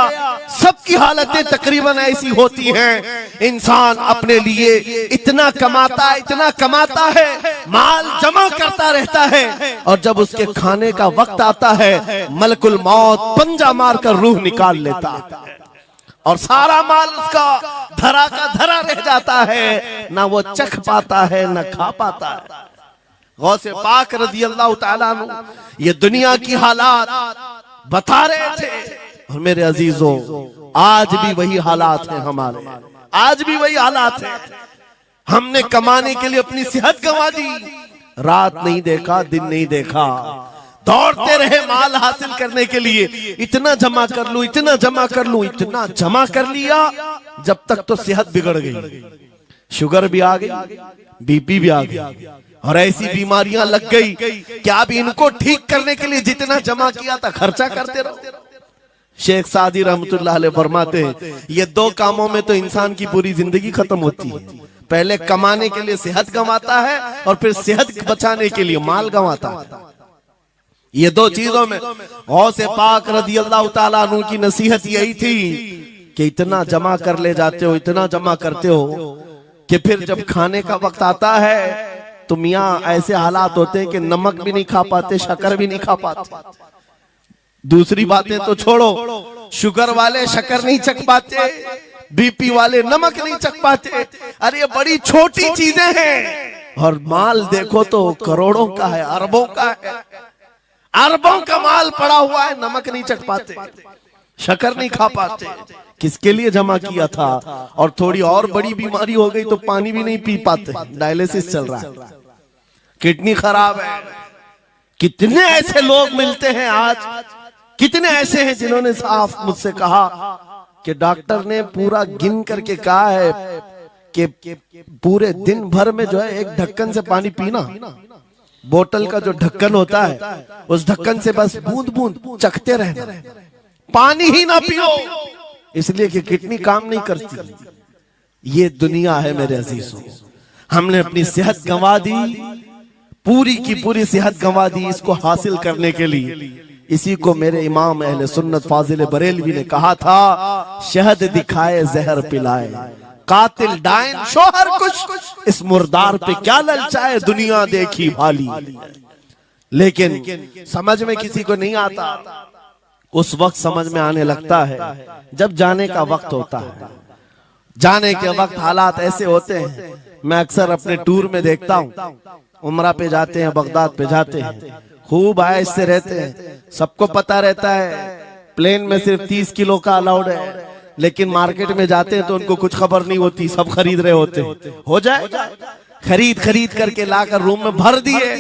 सबकी हालतें तकरीबन ऐसी होती हैं। इंसान अपने लिए इतना कमाता है, माल जमा करता रहता है और जब उसके खाने का वक्त आता है, मलकुल मौत पंजा मारकर रूह निकाल लेता है और सारा माल उसका धरा का धरा रह जाता है, ना वो चख पाता है ना खा पाता है। गौसे पाक रज़ी अल्लाह ताला अन्हु ये दुनिया की हालात बता रहे थे। और मेरे अजीजों, आज भी वही हालात हैं हमारे, आज भी वही हालात हैं। हमने कमाने के लिए अपनी सेहत गंवा दी, रात नहीं देखा, दिन नहीं देखा, दौड़ते रहे माल हासिल करने के लिए। इतना जमा कर लूं, इतना जमा कर लूं, इतना जमा कर लिया, जब तक तो सेहत बिगड़ गई, शुगर भी आ गई, बीपी भी आ गई और ऐसी बीमारियां लग गई कि अब इनको ठीक करने के लिए जितना जमा किया था खर्चा करते रहो। शेख सादी रहमतुल्लाह अलैह फरमाते हैं, ये दो कामों में तो इंसान की पूरी जिंदगी खत्म होती है। पहले कमाने के लिए सेहत गंवाता है और फिर सेहत बचाने के लिए माल गंवाता है। ये दो चीजों में गौसे पाक रज़ी अल्लाह ताला अन्हु की नसीहत यही थी कि इतना जमा कर ले जाते हो, इतना जमा करते हो कि फिर जब खाने का वक्त आता है तो मियाँ ऐसे हालात होते हैं कि नमक भी नहीं खा पाते, शक्कर भी नहीं खा पाते। दूसरी बातें तो छोड़ो, शुगर वाले शक्कर नहीं चख पाते, बीपी वाले नमक नहीं चख पाते। अरे ये बड़ी छोटी चीजें हैं और माल देखो तो करोड़ों का है, अरबों का है, अरबों का माल पड़ा हुआ है, नमक नहीं चख पाते, शक्कर नहीं खा पाते। किसके लिए जमा किया था? और थोड़ी और बड़ी बीमारी हो गई तो पानी भी नहीं पी पाते, डायलिसिस चल रहा है, किडनी खराब है। कितने ऐसे लोग मिलते हैं आज, कितने ऐसे हैं जिन्होंने साफ मुझसे कहा कि डॉक्टर ने पूरा गिन करके कहा है कि पूरे दिन भर में जो है एक ढक्कन से पानी पीना, बोतल का जो ढक्कन होता है उस ढक्कन से बस बूंद बूंद चखते रहना, पानी ही ना पियो, इसलिए कि किडनी काम नहीं करती। ये दुनिया है मेरे अजीजों। हमने अपनी सेहत गंवा दी, पूरी की पूरी सेहत गंवा दी इसको हासिल करने के लिए। इसी को मेरे इमाम अहले सुन्नत फाजिल बरेलवी ने कहा था, शहद दिखाए जहर पिलाए, कातिल डायन शोहर कुछ, इस मुर्दार पे क्या ललचाए, दुनिया देखी भाली। लेकिन समझ में किसी को नहीं आता। उस वक्त समझ में आने लगता है जब जाने का वक्त होता है। जाने के वक्त हालात ऐसे होते हैं, मैं अक्सर अपने टूर में देखता हूँ, उमरा पे जाते हैं, बगदाद पे जाते हैं, खूब आयश से रहते हैं, सबको पता रहता है प्लेन में सिर्फ 30 किलो का अलाउड है, लेकिन मार्केट में जाते हैं तो उनको कुछ खबर नहीं होती, सब खरीद रहे होते हैं। हो जाएगा, खरीद करके लाकर रूम में भर दिए,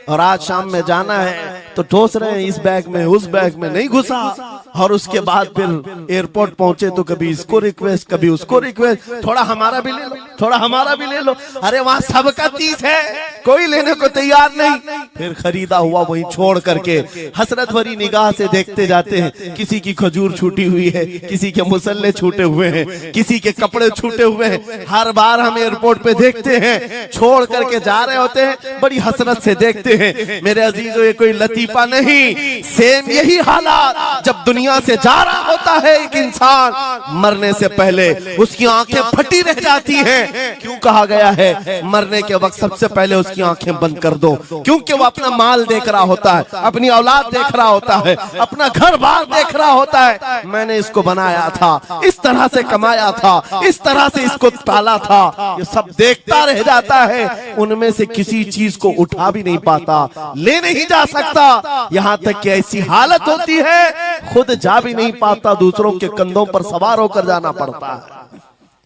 और आज शाम में जाना है तो ठोस रहे हैं इस बैग में उस बैग में, नहीं घुसा। और उसके बाद फिर एयरपोर्ट पहुंचे तो कभी इसको रिक्वेस्ट कभी उसको रिक्वेस्ट, थोड़ा हमारा भी ले लो, थोड़ा हमारा भी ले लो। अरे वहां सबका 30 है, कोई लेने को तैयार नहीं। फिर खरीदा हुआ वहीं छोड़ करके हसरत भरी निगाह से देखते जाते हैं। किसी की खजूर छूटी हुई है, किसी के मुसल्ले छूटे हुए हैं, किसी के कपड़े छूटे हुए हैं। हर बार हम एयरपोर्ट पे देखते हैं, छोड़ करके जा रहे होते हैं, बड़ी हसरत से देखते हैं। मेरे अजीजों, ये कोई लतीफा नहीं, सेम यही हालात जब दुनिया से जा रहा होता है एक इंसान, मरने से पहले उसकी आंखें फटी रह जाती हैं। क्यों कहा गया है मरने के वक्त सबसे पहले उसकी आंखें बंद कर दो? क्योंकि वो अपना माल देख रहा होता है, अपनी औलाद देख रहा होता है, अपना घर बार देख रहा होता है। मैंने इसको बनाया था, इस तरह से कमाया था, इस तरह से इसको पाला था, ये सब देखता रह जाता है। उनमें से किसी चीज को उठा भी नहीं पाता, ले नहीं जा सकता। यहाँ तक कि ऐसी हालत होती है खुद जा भी नहीं पाता, दूसरों के कंधों पर सवार होकर जाना पड़ता है।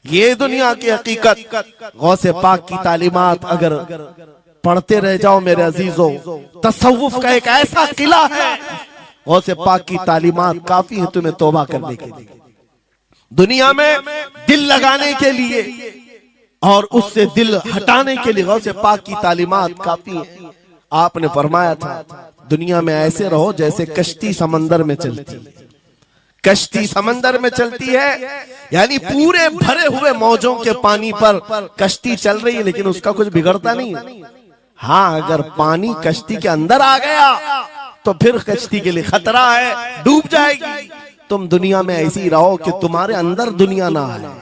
ये दुनिया की हकीकत। गौसे पाक की तालीमात अगर पढ़ते रह जाओ मेरे अजीजों, तसव्वुफ का एक ऐसा किला है। गौसे पाक की तालीमात काफी है तुम्हें तौबा करने के लिए, दुनिया में दिल लगाने के लिए और उससे दिल हटाने के लिए। गौसे पाक की तालीमात काफी है। आपने फरमाया था दुनिया में ऐसे रहो जैसे कश्ती समंदर में चलती। कश्ती समंदर में चलती है यानी पूरे भरे हुए मौजों के पानी पर कश्ती चल रही है, लेकिन उसका कुछ बिगड़ता नहीं है। हाँ, अगर पानी कश्ती के अंदर आ गया तो फिर कश्ती के लिए खतरा है, डूब जाएगी। तुम दुनिया में ऐसी रहो कि तुम्हारे अंदर दुनिया ना आए।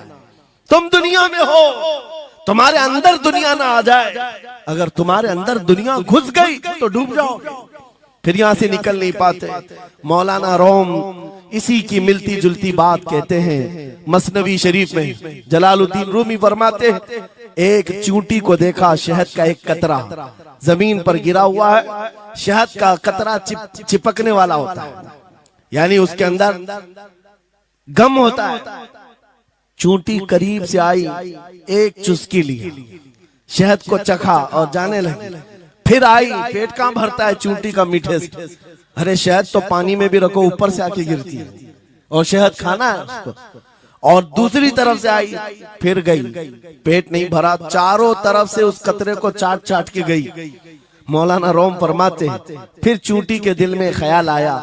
तुम दुनिया में हो, तुम्हारे अंदर दुनिया ना आ जाए। अगर तुम्हारे अंदर दुनिया घुस गई तो डूब जाओ, फिर यहां से निकल नहीं पाते। मौलाना रोम इसी की मिलती जुलती बात कहते हैं। मसनवी शरीफ में जलालुद्दीन रूमी फरमाते हैं, एक चूंटी को देखा, शहद का एक कतरा जमीन पर गिरा हुआ है। शहद का कतरा चिपकने वाला होता है, यानी उसके अंदर गम होता है। चूंटी करीब से आई, एक चुस्की ली, शहद को चखा और जाने लगी। फिर आई, पेट कहां भरता है चूंटी का मीठे से। अरे शहद तो पानी में भी रखो ऊपर से आके गिरती है, और शहद खाना है उसको। और दूसरी तरफ से आई, फिर गई, पेट नहीं भरा, चारों तरफ से उस कतरे को चाट चाट के गई। मौलाना रोम फरमाते हैं, फिर चूंटी के दिल में ख्याल आया,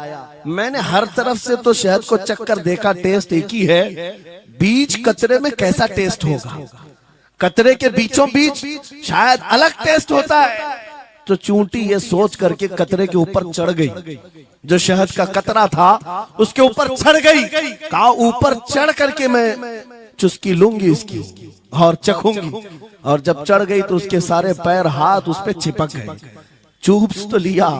मैंने हर तरफ से तो शहद को चक्कर देखा, टेस्ट एक ही है, बीच कतरे में कैसा टेस्ट होगा? कतरे के बीचों बीच शायद अलग टेस्ट होता है। तो चूंटी ये सोच करके कतरे के ऊपर चढ़ गई, जो शहद का कतरा था उसके ऊपर चढ़ गई। कहा ऊपर चढ़ करके मैं चुस्की लूंगी इसकी और चखूंगी। और जब चढ़ गई तो उसके सारे पैर हाथ उस पे चिपक गए। चूप तो लिया,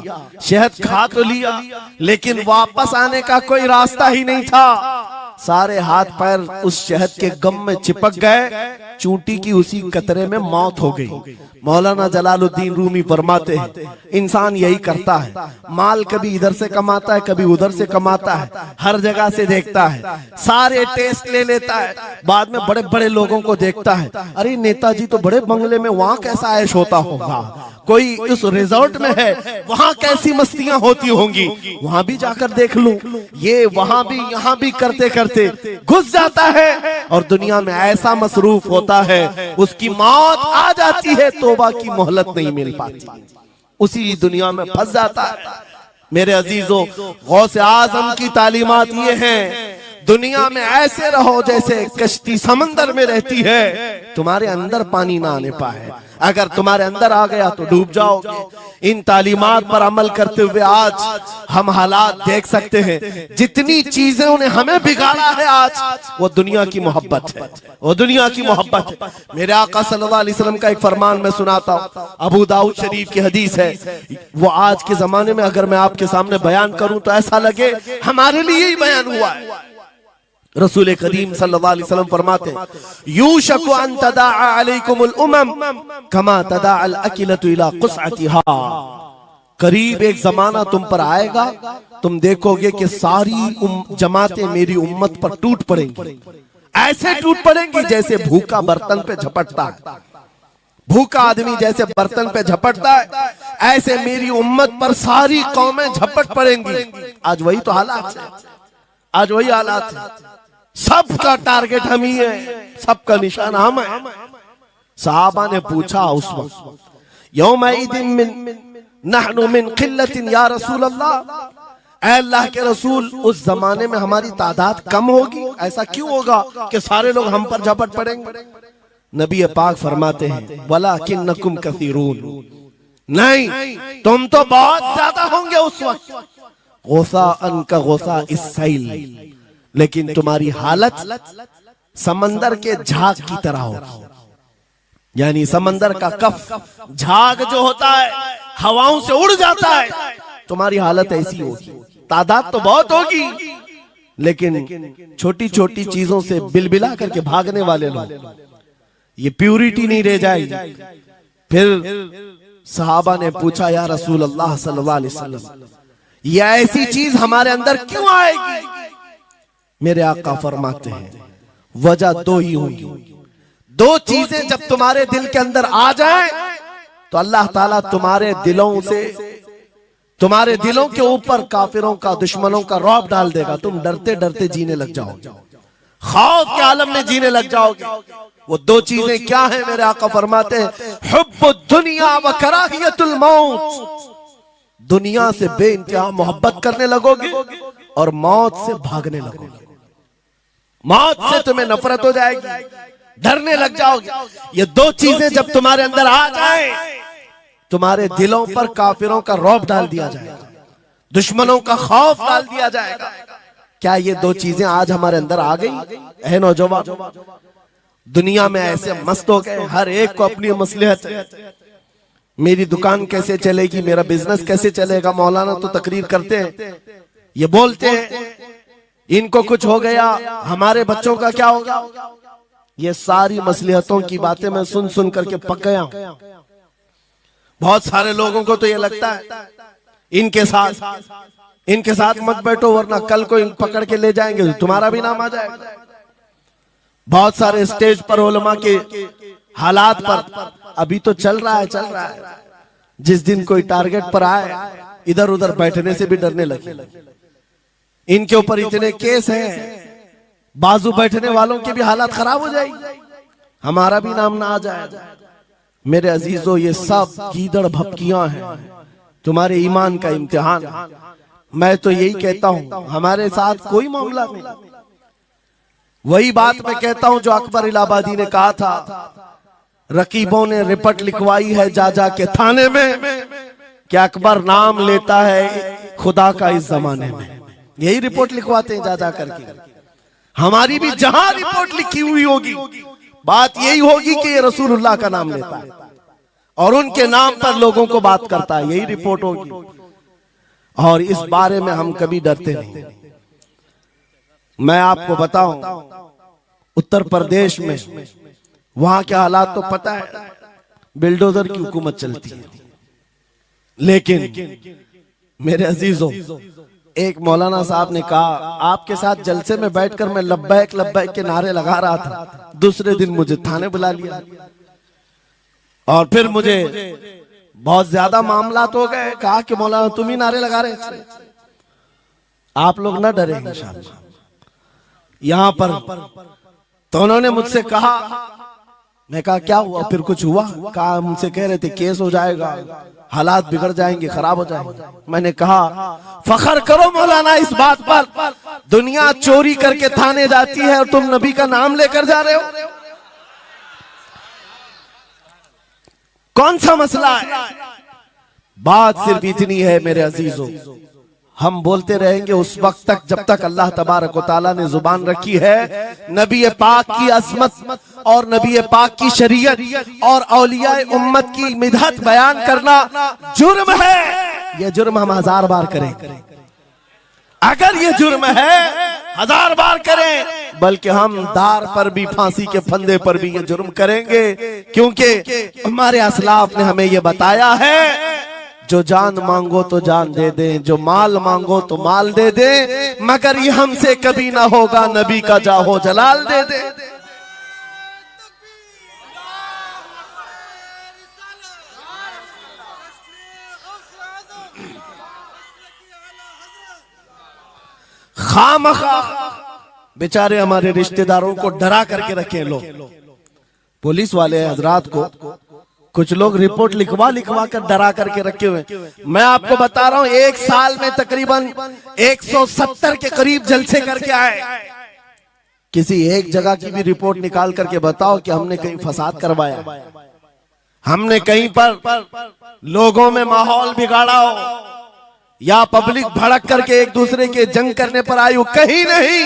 शहद खा तो लिया, लेकिन वापस आने का कोई रास्ता ही नहीं था। सारे हाथ पैर उस शहद के गम में चिपक गए। चूंटी की उसी कतरे में मौत हो गई। मौलाना जलालुद्दीन रूमी फरमाते हैं, इंसान यही करता है, माल कभी इधर से कमाता है, कभी उधर से कमाता है, हर जगह से देखता है, सारे टेस्ट ले लेता है, बाद में बड़े बड़े लोगों को देखता है, अरे नेताजी तो बड़े बंगले में, वहां कैसा ऐश होता होगा, कोई उस रिजॉर्ट में है, वहां कैसी मस्तियां होती होंगी, वहां भी जाकर देख लूं। ये वहां भी यहाँ भी करते करते घुस जाता है और दुनिया में ऐसा मसरूफ होता है, उसकी मौत आ जाती है, तौबा की मोहलत नहीं मिल पाती, उसी दुनिया में फंस जाता है। मेरे अजीजों, गौसे आजम की तालीमात ये हैं, दुनिया में ऐसे रहो जैसे कश्ती समंदर में रहती है, तुम्हारे अंदर पानी ना आने पाए। अगर तुम्हारे अंदर आ गया तो डूब जाओगे। इन तालीमात पर अमल करते हुए आज हम हालात देख सकते हैं। जितनी चीजें ने हमें बिगाड़ा है आज, वो दुनिया की मोहब्बत है, वो दुनिया की मोहब्बत है। मेरे आका सल्लल्लाहु अलैहि वसल्लम का एक फरमान मैं सुनाता हूँ, अबू दाऊद शरीफ की हदीस है। वो आज के जमाने में अगर मैं आपके सामने बयान करूं तो ऐसा लगे हमारे लिए ही बयान हुआ है। रसूल करीम सल्लल्लाहु अलैहि वसल्लम फरमाते हैं, यूशकु अन तदाअ अलैकुमुल उमम कमा तदाअल अकिलतु इला कुसअतिहा। करीब एक जमाना तुम पर आएगा, तुम देखोगे कि सारी जमातें मेरी उम्मत पर टूट पड़ेंगी। ऐसे टूट पड़ेंगी जैसे भूखा बर्तन पे झपटता है। भूखा आदमी जैसे बर्तन पे झपटता है, ऐसे मेरी उम्मत पर सारी कौमें झपट पड़ेंगी। आज वही तो हालात है, आज वही हालात है। सबका टारगेट हम ही है, सबका निशान हम है। सहाबा ने पूछा उस वक्त, यौमइदिन मिन नहनु मिन किल्लतिन या रसूल अल्लाह, ऐ अल्लाह के रसूल उस जमाने में हमारी तादाद कम होगी, ऐसा क्यों होगा कि सारे लोग हम पर झपट पड़ेंगे? नबी पाक फरमाते हैं, वलाकिन्नकुम कसीरून, नहीं तुम तो बहुत ज्यादा होंगे उस वक्त, गोसा अनका गोसा इस्साइल, लेकिन तुम्हारी हालत समंदर के झाग की तरह होगी। यानी समंदर का कफ झाग जो होता है हवाओं से उड़ जाता है, तुम्हारी हालत ऐसी होगी। तादाद तो बहुत होगी, लेकिन छोटी छोटी चीजों से बिलबिला करके भागने वाले लोग, ये प्यूरिटी नहीं रह जाएगी। फिर सहाबा ने पूछा, या रसूल अल्लाह सल्लल्लाहु अलैहि वसल्लम, ये ऐसी चीज हमारे अंदर क्यों आएगी? मेरे आका फरमाते हैं, वजह दो ही होंगी। दो चीजें जब तुम्हारे दिल के अंदर आ जाए तो अल्लाह ताला तुम्हारे दिलों से, तुम्हारे दिलों के ऊपर काफिरों का, दुश्मनों का रौब डाल देगा। तुम डरते डरते जीने लग जाओगे, खौफ के आलम में जीने लग जाओगे। वो दो चीजें क्या है? मेरे आका फरमाते हैं, हुब्बुद दुनिया व कराहियतुल मौत, दुनिया से बेइंतहा मोहब्बत करने लगोगे और मौत से भागने लगोगे। मौत से तुम्हें नफरत हो जाएगी, डरने लग जाओगे। ये दो चीजें जब तुम्हारे अंदर आ जाए, तुम्हारे दिलों पर काफिरों का रौब डाल दिया जाएगा, दुश्मनों का खौफ डाल दिया जाएगा। क्या ये दो चीजें आज हमारे अंदर आ गई? है नौजवान, दुनिया में ऐसे मस्त हो गए, हर एक को अपनी मसलहत है। मेरी दुकान कैसे चलेगी, मेरा बिजनेस कैसे चलेगा। मौलाना तो तकरीर करते हैं, ये बोलते हैं इनको कुछ हो गया, हमारे बच्चों का क्या होगा। ये सारी मसलहतों की बातें मैं सुन सुन करके पक गया हूं। बहुत सारे लोगों को तो ये लगता है इनके साथ मत बैठो, वरना कल को पकड़ के ले जाएंगे तो तुम्हारा भी नाम आ जाएगा। बहुत सारे स्टेज पर उलमा के हालात पर अभी तो चल रहा है। जिस दिन कोई टारगेट पर आए, इधर उधर बैठने से भी डरने लगे। इनके ऊपर इतने केस हैं, बाजू बैठने वालों की भी हालत खराब हो जाएगी, हमारा भी नाम ना आ जाए। मेरे अजीजों, ये सब गीदड़ भपकियां हैं, तुम्हारे ईमान का इम्तिहान। मैं तो यही कहता हूं, हमारे साथ कोई मामला नहीं। वही बात मैं कहता हूं जो अकबर इलाहाबादी ने कहा था, रकीबों ने रिपोर्ट लिखवाई है जा जा के थाने में कि अकबर नाम लेता है खुदा का इस जमाने में। यही रिपोर्ट लिखवाते हैं जा जा करके। हमारी भी जहां रिपोर्ट लिखी हुई होगी, बात यही होगी कि ये रसूलुल्लाह का नाम लेता है और उनके नाम पर लोगों को बात करता है, यही रिपोर्ट होगी। और इस बारे में हम कभी डरते नहीं। मैं आपको बताऊं, उत्तर प्रदेश में वहां के हालात तो पता है, बिल्डोजर की हुकूमत चलती है। लेकिन मेरे अजीजों, एक मौलाना साहब ने कहा, आपके साथ जलसे में बैठकर मैं लब्बैक लब्बैक के नारे लगा रहा था, दूसरे दिन मुझे थाने बुला लिया और फिर मुझे बहुत ज्यादा मामलात हो गए। कहा कि मौलाना तुम ही नारे लगा रहे थे। आप लोग ना डरे इंशाअल्लाह। यहां पर तो उन्होंने मुझसे कहा, मैं कहा क्या हुआ, फिर कुछ हुआ? कहा हमसे कह रहे थे केस हो जाएगा, हालात बिगड़ जाएंगे, खराब हो जाएंगे। मैंने कहा फखर करो मौलाना इस बात पर, दुनिया चोरी करके थाने जाती है और तुम नबी का नाम लेकर जा रहे हो, कौन सा मसला है? बात सिर्फ इतनी है मेरे अजीजों, हम बोलते रहेंगे उस वक्त तक जब तक अल्लाह तबारक व तआला ने जुबान रखी है। नबी पाक की अजमत और नबी पाक की शरीयत और औलिया उम्मत की मिदहत बयान करना जुर्म है। यह जुर्म हम 1000 बार करें, अगर ये जुर्म है 1000 बार करें, बल्कि हम दार पर भी, फांसी के फंदे पर भी ये जुर्म करेंगे, क्योंकि हमारे असलाफ ने हमें ये बताया है जो जान मांगो तो जान दे दे, जो माल मांगो तो माल दे दे, मगर ये हमसे कभी ना होगा नबी का जाहो जलाल दे दे। खामखा बेचारे हमारे रिश्तेदारों को डरा करके रखे लोग, पुलिस वाले हजरात को कुछ लोग रिपोर्ट लिखवा कर डरा करके रखे हुए। मैं आपको बता रहा हूं, एक साल में तकरीबन 170 के करीब जलसे करके आए। किसी एक जगह की भी रिपोर्ट निकाल करके बताओ कि हमने कहीं फसाद करवाया, हमने कहीं पर लोगों में माहौल बिगाड़ा हो, या पब्लिक भड़क करके एक दूसरे के जंग करने पर आई हो, कहीं नहीं।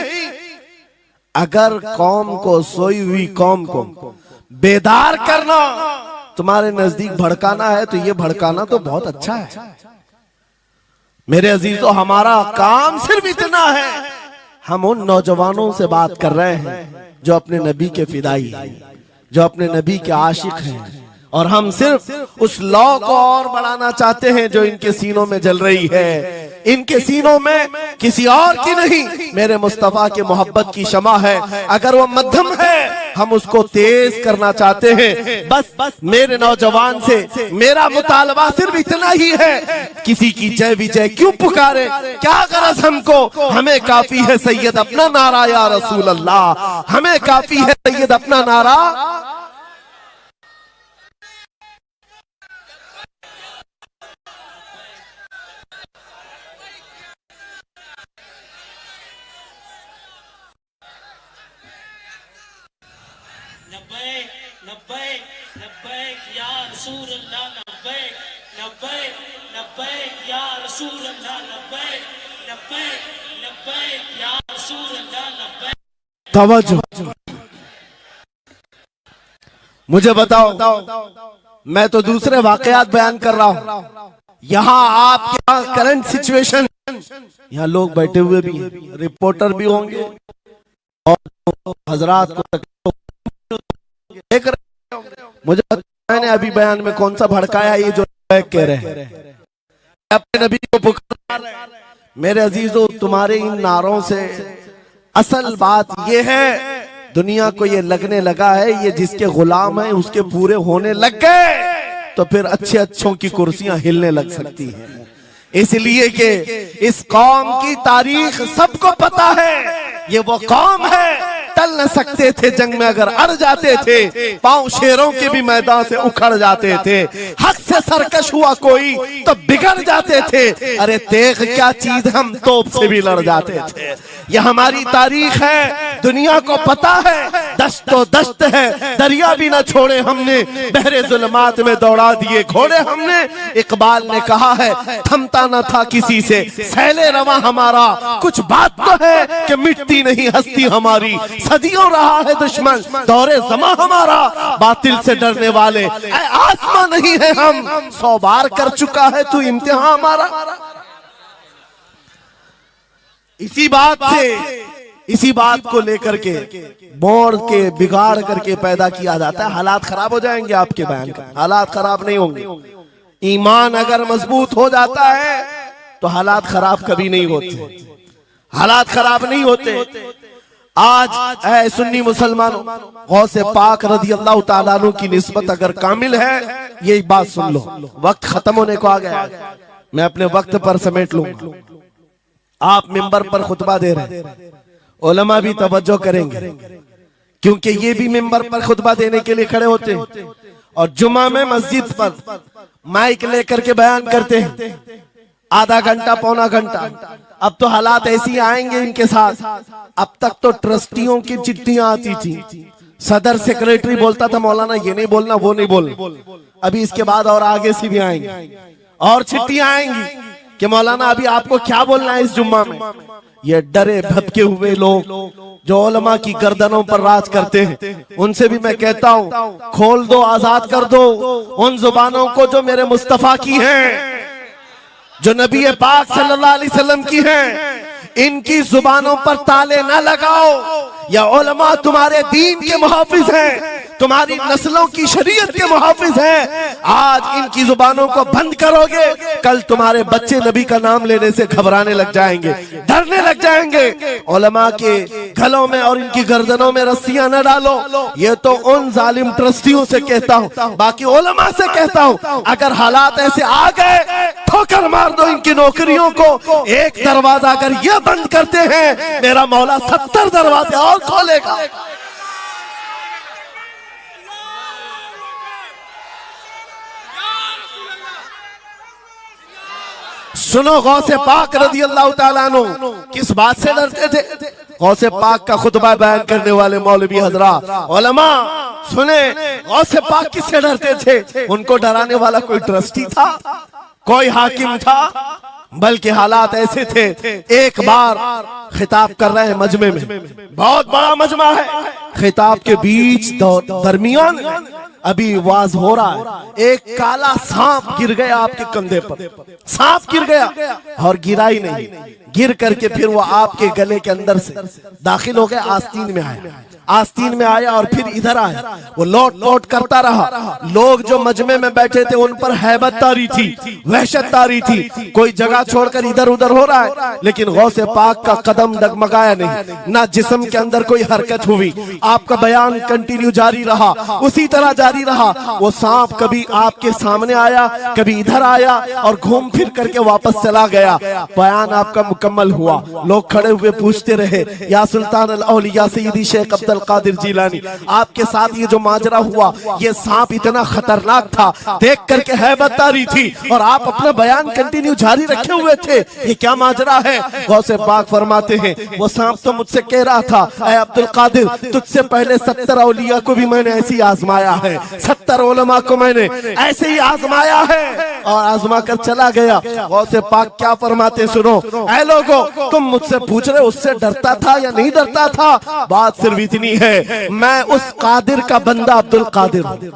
अगर कौम को, सोई हुई कौम को बेदार करना तुम्हारे नजदीक भड़काना है, तो ये भड़काना तो बहुत अच्छा है मेरे अजीजों। हमारा काम सिर्फ इतना है, हम उन नौजवानों से बात कर रहे हैं जो अपने नबी के फिदाई हैं, जो अपने नबी के आशिक हैं, और हम सिर्फ उस लौ को और बढ़ाना चाहते हैं जो इनके सीनों में जल रही है। इनके सीनों में किसी और की नहीं, मेरे मुस्तफा के मोहब्बत की शमा है। अगर वो मध्यम है, हम उसको तेज करना चाहते हैं। बस मेरे नौजवान से मेरा मुतालबा सिर्फ इतना ही है, किसी की जय विजय क्यों पुकारे, क्या गरज हमको, हमें काफी है सैयद अपना नारा या रसूल अल्लाह, हमें काफी है सैयद अपना नारा। तवज्जो, मुझे बताओ, मैं तो दूसरे वाकयात बयान कर रहा हूं, यहाँ आपके यहाँ करंट सिचुएशन, यहाँ लोग बैठे हुए भी हैं, रिपोर्टर भी होंगे और हजरात को देख रहे होंगे। मुझे मैंने अभी बयान में कौन सा भड़काया, ये जो कह रहे हैं अपने नबी को पुकार रहे हैं। मेरे अजीजों, तुम्हारे इन नारों से असल बात ये है, दुनिया को ये लगने लगा है ये जिसके गुलाम है उसके पूरे होने लग गए, तो फिर अच्छे अच्छों की कुर्सियां हिलने लग सकती हैं। इसलिए कि इस कौम की तारीख सबको पता है, ये वो कौम है टल न सकते थे जंग में, अगर अड़ जाते थे पांव शेरों के भी मैदान से उखड़ जाते थे, हक से सरकश हुआ कोई तो बिगड़ जाते थे, अरे तेग क्या चीज हम तोप से भी लड़ जाते थे। यह हमारी तारीख है, दुनिया को पता है, दस्तो दस्त है, दरिया भी न छोड़े हमने, बहरे जुल्मात में दौड़ा दिए घोड़े हमने। इकबाल ने कहा है थमता न था किसी से सैले रवा हमारा, कुछ बात तो है कि मिटती नहीं हस्ती हमारी, सदियों रहा है दुश्मन दौरे जमा हमारा, बातिल से डरने वाले आसमां नहीं है हम, 100 बार कर चुका है तू इम्तिहान हमारा। इसी बात को लेकर के मोड़ के बिगाड़ करके पैदा किया जाता है। हालात खराब हो जाएंगे आपके बयान का, हालात खराब नहीं होंगे। ईमान अगर मजबूत हो जाता है तो हालात खराब कभी नहीं होते, हालात खराब नहीं होते। आज ऐ सुन्नी मुसलमानों, गौसे पाक रज़ी अल्लाह ताला अन्हु की निस्बत अगर कामिल है, यही बात सुन लो। वक्त खत्म होने को आ गया, मैं अपने वक्त पर समेट लूंगा। आप मिंबर पर खुतबा दे रहे हैं, उलमा भी तवज्जो करेंगे, क्योंकि ये भी मिंबर पर खुतबा देने के लिए खड़े होते हैं और जुमा में मस्जिद पर माइक लेकर के बयान करते हैं आधा घंटा पौना घंटा। अब तो हालात ऐसी आएंगे इनके साथ। अब तक तो ट्रस्टियों की चिट्ठियां आती थी, सदर सेक्रेटरी बोलता था मौलाना ये नहीं बोलना वो नहीं बोलना। अभी इसके बाद और आगे से भी आएंगे और चिट्ठियां आएंगी कि मौलाना अभी आपको क्या बोलना है इस जुम्मा में। ये डरे भटके हुए लोग जो उलमा की गर्दनों पर राज करते हैं, उनसे भी मैं कहता हूं खोल दो, आजाद कर दो उन जुबानों को जो मेरे मुस्तफा की हैं, जो नबी पाक सल्लल्लाहु अलैहि वसल्लम की हैं। इनकी जुबानों पर ताले ना लगाओ। या उलमा तुम्हारे दीन के मुहाफिज हैं, तुम्हारी नस्लों की शरीयत के मुहाफिज हैं। आज इनकी जुबानों को बंद करोगे, कल तुम्हारे बच्चे नबी का नाम लेने से घबराने लग जाएंगे, डरने लग जाएंगे। उलमा के गलों में और इनकी गर्दनों में रस्सियां न डालो। ये तो उन जालिम ट्रस्टियों से कहता हूं, बाकी उलमा से कहता हूं अगर हालात ऐसे आ गए ठोकर मार दो इनकी नौकरियों को। एक दरवाजा अगर ये बंद करते हैं, मेरा मौला 70 दरवाजे और खोलेगा। सुनो गौसे पाक रज़ी अल्लाह ताला अन्हु किस बात से डरते थे। गौसे पाक का खुतबा बयान करने वाले मौलवी हजरात उलमा सुने, गौसे पाक किससे डरते थे। उनको डराने वाला कोई ट्रस्टी था, कोई हाकिम था, बल्कि हालात ऐसे थे। एक बार खिताब कर रहे हैं मजमे में, बहुत बड़ा मजमा है, खिताब के बीच दरमियान अभी वाज हो रहा है, एक काला सांप गिर गया आपके कंधे पर। सांप गिर गया और गिरा ही नहीं, गिर करके फिर वो आपके गले के अंदर से दाखिल हो गया, आस्तीन में आया, आस्तीन में आया और फिर इधर आया। वो लौट लौट करता रहा। लोग जो मजमे में बैठे थे उन पर हैबत तारी थी, वहशत तारी थी। कोई जगह छोड़कर इधर उधर हो रहा है, लेकिन गौसे पाक का कदम डगमगाया नहीं, ना जिस्म के अंदर कोई हरकत हुई। आपका बयान कंटिन्यू जारी रहा, उसी तरह जारी रहा। वो सांप कभी आपके सामने आया, कभी इधर आया और घूम फिर करके वापस चला गया। बयान आपका मुकम्मल हुआ। लोग खड़े हुए पूछते रहे, या सुल्तान अल औलिया सय्यदी शेख अब्दुल कादिर जिलानी, आपके साथ ये जो माजरा हुआ, ये सांप इतना खतरनाक था, देख करके हैबत तारी थी और आप अपना बयान कंटिन्यू जारी रखे हुए थे, ये क्या माजरा है। गौसे पाक फरमाते हैं वो सांप तो मुझसे कह रहा था, ऐ अब्दुल कादिर तुझसे पहले 70 औलिया को भी मैंने ऐसे ही आजमाया है, 70 उलमा को मैंने ऐसे ही आजमाया है और आजमा कर चला गया। गौसे पाक क्या फरमाते सुनो, ऐ लोगो तुम मुझसे पूछ रहे उससे डरता था या नहीं डरता था, बात सिर्फ इतनी है, मैं उस कादिर का बंदा अब्दुल कादिर हूं,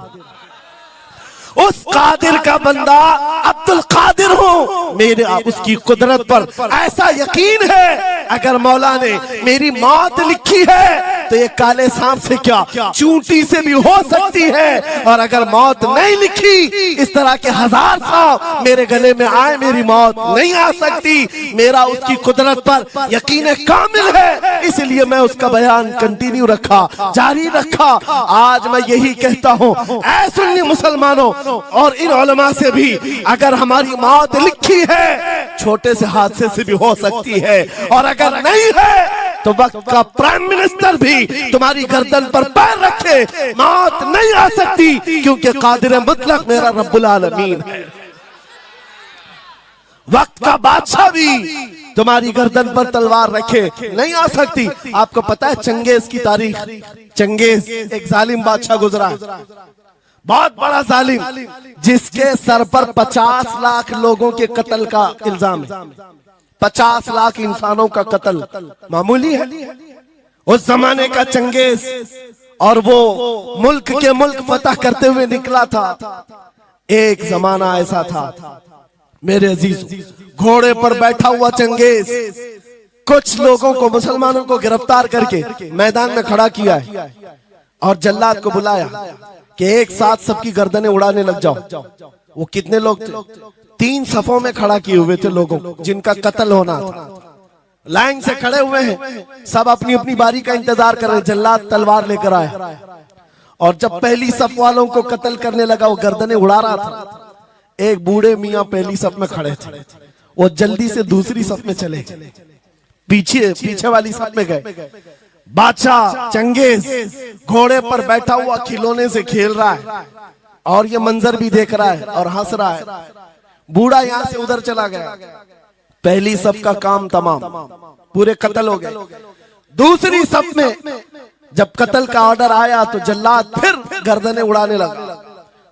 उस कादिर का बंदा अब्दुल कादिर हूं। मेरे उसकी कुदरत पर ऐसा यकीन है, अगर मौला ने मेरी मौत लिखी है तो ये काले सांप से क्या चूंटी से भी हो सकती है, और अगर मौत नहीं लिखी, इस तरह के 1000 सांप मेरे गले में आए, मेरी मौत नहीं आ सकती। मेरा उसकी कुदरत पर यकीन कामिल है, इसलिए मैं उसका बयान कंटिन्यू रखा, जारी रखा। आज मैं यही कहता हूं, ऐ सुन्नी मुसलमानों और इन उलमा से भी, अगर हमारी मौत लिखी है, छोटे से हादसे से भी हो सकती है, और अगर नहीं है तो वक्त का प्राइम मिनिस्टर भी तुम्हारी गर्दन पर पैर रखे, मौत नहीं आ सकती, क्योंकि कादिर मुतलक मेरा रब्बुल आलमीन है। वक्त का बादशाह भी तुम्हारी गर्दन पर तलवार रखे, नहीं आ सकती। आपको पता है चंगेज की तारीख, चंगेज एक जालिम बादशाह गुजरा, बहुत बड़ा जालिम, जिसके सर पर 50 लाख लोगों के कत्ल का इल्जाम है। 50 लाख इंसानों का कत्ल मामूली है उस जमाने का चंगेज, और वो मुल्क के मुल्क फतह करते हुए निकला था। एक जमाना ऐसा था मेरे अजीज, घोड़े पर बैठा हुआ चंगेज कुछ लोगों को, मुसलमानों को गिरफ्तार करके मैदान में खड़ा किया है और जल्लाद को बुलाया कि एक साथ सबकी गर्दनें उड़ाने लग जाओ। वो कितने लोग थे? 3 सफों में खड़ा किए हुए थे लोगों जिनका कत्ल होना था, लाइन से खड़े हुए हैं, सब अपनी अपनी बारी का इंतजार कर रहे। जल्लाद तलवार लेकर आया और जब पहली सफ वालों को कत्ल करने लगा, वो गर्दनें उड़ा रहा था। एक बूढ़े मियाँ पहली सफ में खड़े थे, वो जल्दी से दूसरी सफ में चले, पीछे वाली सफ में गए। बादशाह चंगेज घोड़े पर बैठा हुआ खिलौने से खेल रहा है और ये मंजर भी देख रहा है और हंस रहा है। बूढ़ा यहां से उधर चला गया, पहली सब का काम तमाम, पूरे कत्ल हो गए। दूसरी सब में जब कत्ल का ऑर्डर आया तो जल्लाद फिर गर्दनें उड़ाने लगा।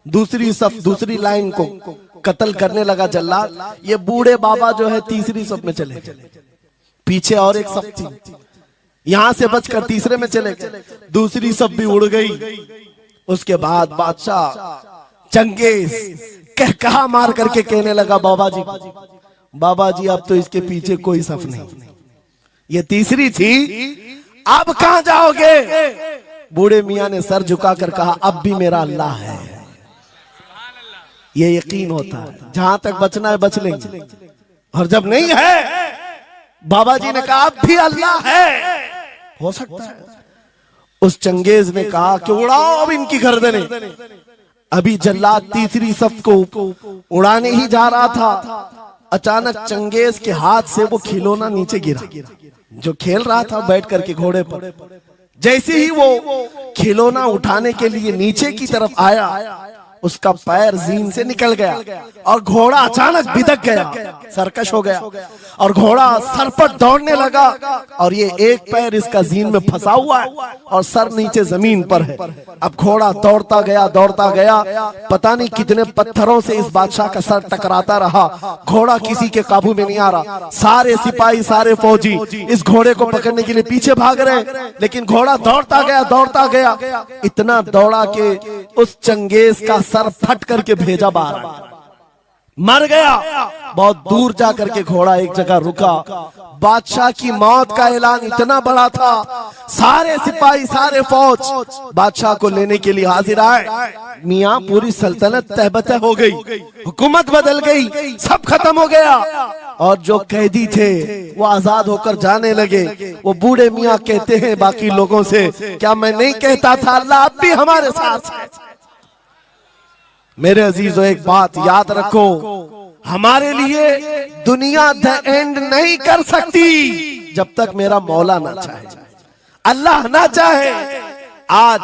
दूसरी सब दूसरी लाइन को कत्ल करने लगा जल्लाद। ये बूढ़े बाबा जो है तीसरी सब में चले गए, पीछे और एक सब थी, यहां से बचकर तीसरे में चले गए, दूसरी सब भी उड़ गई। उसके बाद बादशाह चंगेज कहा मार करके कहने लगा, बाबा जी अब तो इसके पीछे कोई सफ नहीं, ये तीसरी थी, अब कहां जाओगे? बूढ़े मियां ने सर झुकाकर कहा, अब भी मेरा अल्लाह है। ये यकीन होता है जहां तक बचना है बच लेंगे, और जब नहीं है, बाबा जी ने कहा अब भी अल्लाह है, हो सकता है। उस चंगेज ने कहा कि उड़ाओ अब इनकी गर्दनें। अभी जल्लाद तीसरी सफ को उड़ाने ही जा रहा था, अचानक चंगेज के हाथ से वो खिलौना नीचे गिरा जो खेल रहा था बैठ करके घोड़े पर। जैसे ही वो खिलौना उठाने के लिए नीचे की तरफ आया, उसका पैर जीन से निकल गया और घोड़ा अचानक बिदक गया, सरकश हो गया और घोड़ा सरपट दौड़ने लगा। और ये एक पैर इसका जीन में फंसा हुआ है और सर नीचे जमीन पर है। अब घोड़ा दौड़ता गया, पता नहीं कितने पत्थरों से इस बादशाह का सर टकराता रहा। घोड़ा किसी के काबू में नहीं आ रहा। सारे सिपाही, सारे फौजी इस घोड़े को पकड़ने के लिए पीछे भाग रहे, लेकिन घोड़ा दौड़ता गया, इतना दौड़ा कि उस चंगेज का सर फट करके भेजा बाहर, मर गया। बहुत दूर जाकर के घोड़ा एक जगह रुका। बादशाह की मौत का ऐलान इतना बड़ा था, सारे सिपाही, सारे फौज बादशाह को लेने के लिए हाजिर आए। मियां पूरी सल्तनत तहबतह हो गई, हुकूमत बदल गई, सब खत्म हो गया। और जो कैदी थे वो आजाद होकर जाने लगे। वो बूढ़े मियां कहते हैं बाकी लोगों से, क्या मैं नहीं कहता था अल्लाह अब भी हमारे साथ है? मेरे अजीजों, एक बात याद रखो, हमारे लिए दुनिया द एंड नहीं कर सकती जब तक मेरा मौला ना चाहे, अल्लाह ना चाहे। आज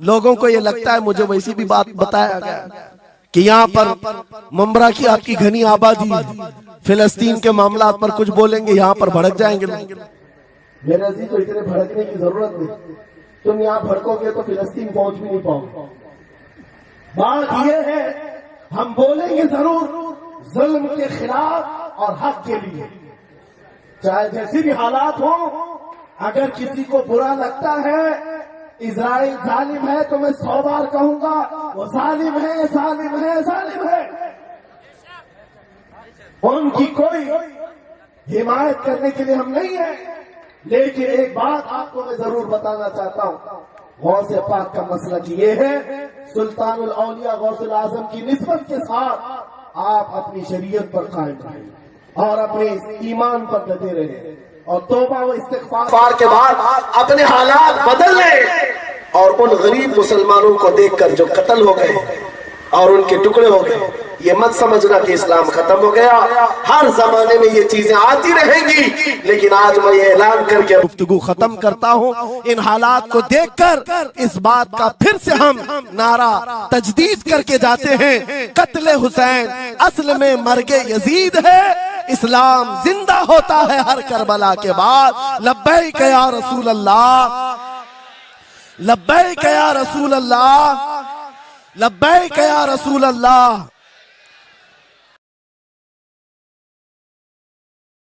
लोगों को ये लगता है, मुझे वैसी भी बात बताया गया कि यहाँ पर मुंबरा की आपकी घनी आबादी है, फिलिस्तीन के मामला पर कुछ बोलेंगे यहाँ पर भड़क जाएंगे लोग। मेरे अजीजों, इतने भड़कने की जरूरत नहीं, तुम यहाँ भड़कोगे तो फिलिस्तीन पहुंच भी नहीं पाओगे। बात यह है, हम बोलेंगे जरूर जुल्म के खिलाफ और हक के लिए, चाहे जैसी भी हालात हो। अगर किसी को बुरा लगता है इजराइल जालिम है, तो मैं 100 बार कहूंगा वो जालिम है, जालिम है, जालिम है। उनकी कोई हिमायत करने के लिए हम नहीं है, लेकिन एक बात आपको मैं जरूर बताना चाहता हूं, गौसे पाक का मसला ये है, सुल्तानुल औलिया गौसुल आजम की निस्बत के साथ आप अपनी शरीयत पर कायम रहें और अपने ईमान पर डटे रहें, और तौबा व इस्तिग़फ़ार के बाद अपने हालात बदल लें। और उन गरीब मुसलमानों को देखकर जो कत्ल हो गए और उनके टुकड़े हो गए, ये मत समझना कि इस्लाम खत्म हो गया। हर जमाने में ये चीजें आती रहेंगी, लेकिन आज मैं ये ऐलान करके गुफ्तगू खत्म करता हूँ। इन हालात को देखकर इस बात का फिर से हम नारा तजदीद करके जाते हैं, कत्ले हुसैन असल में मर्गे यजीद है, इस्लाम जिंदा होता है हर करबला के बाद। लब्बैक या रसूल अल्लाह, लब्बैक या रसूल अल्लाह, लब्बैक या रसूल अल्लाह।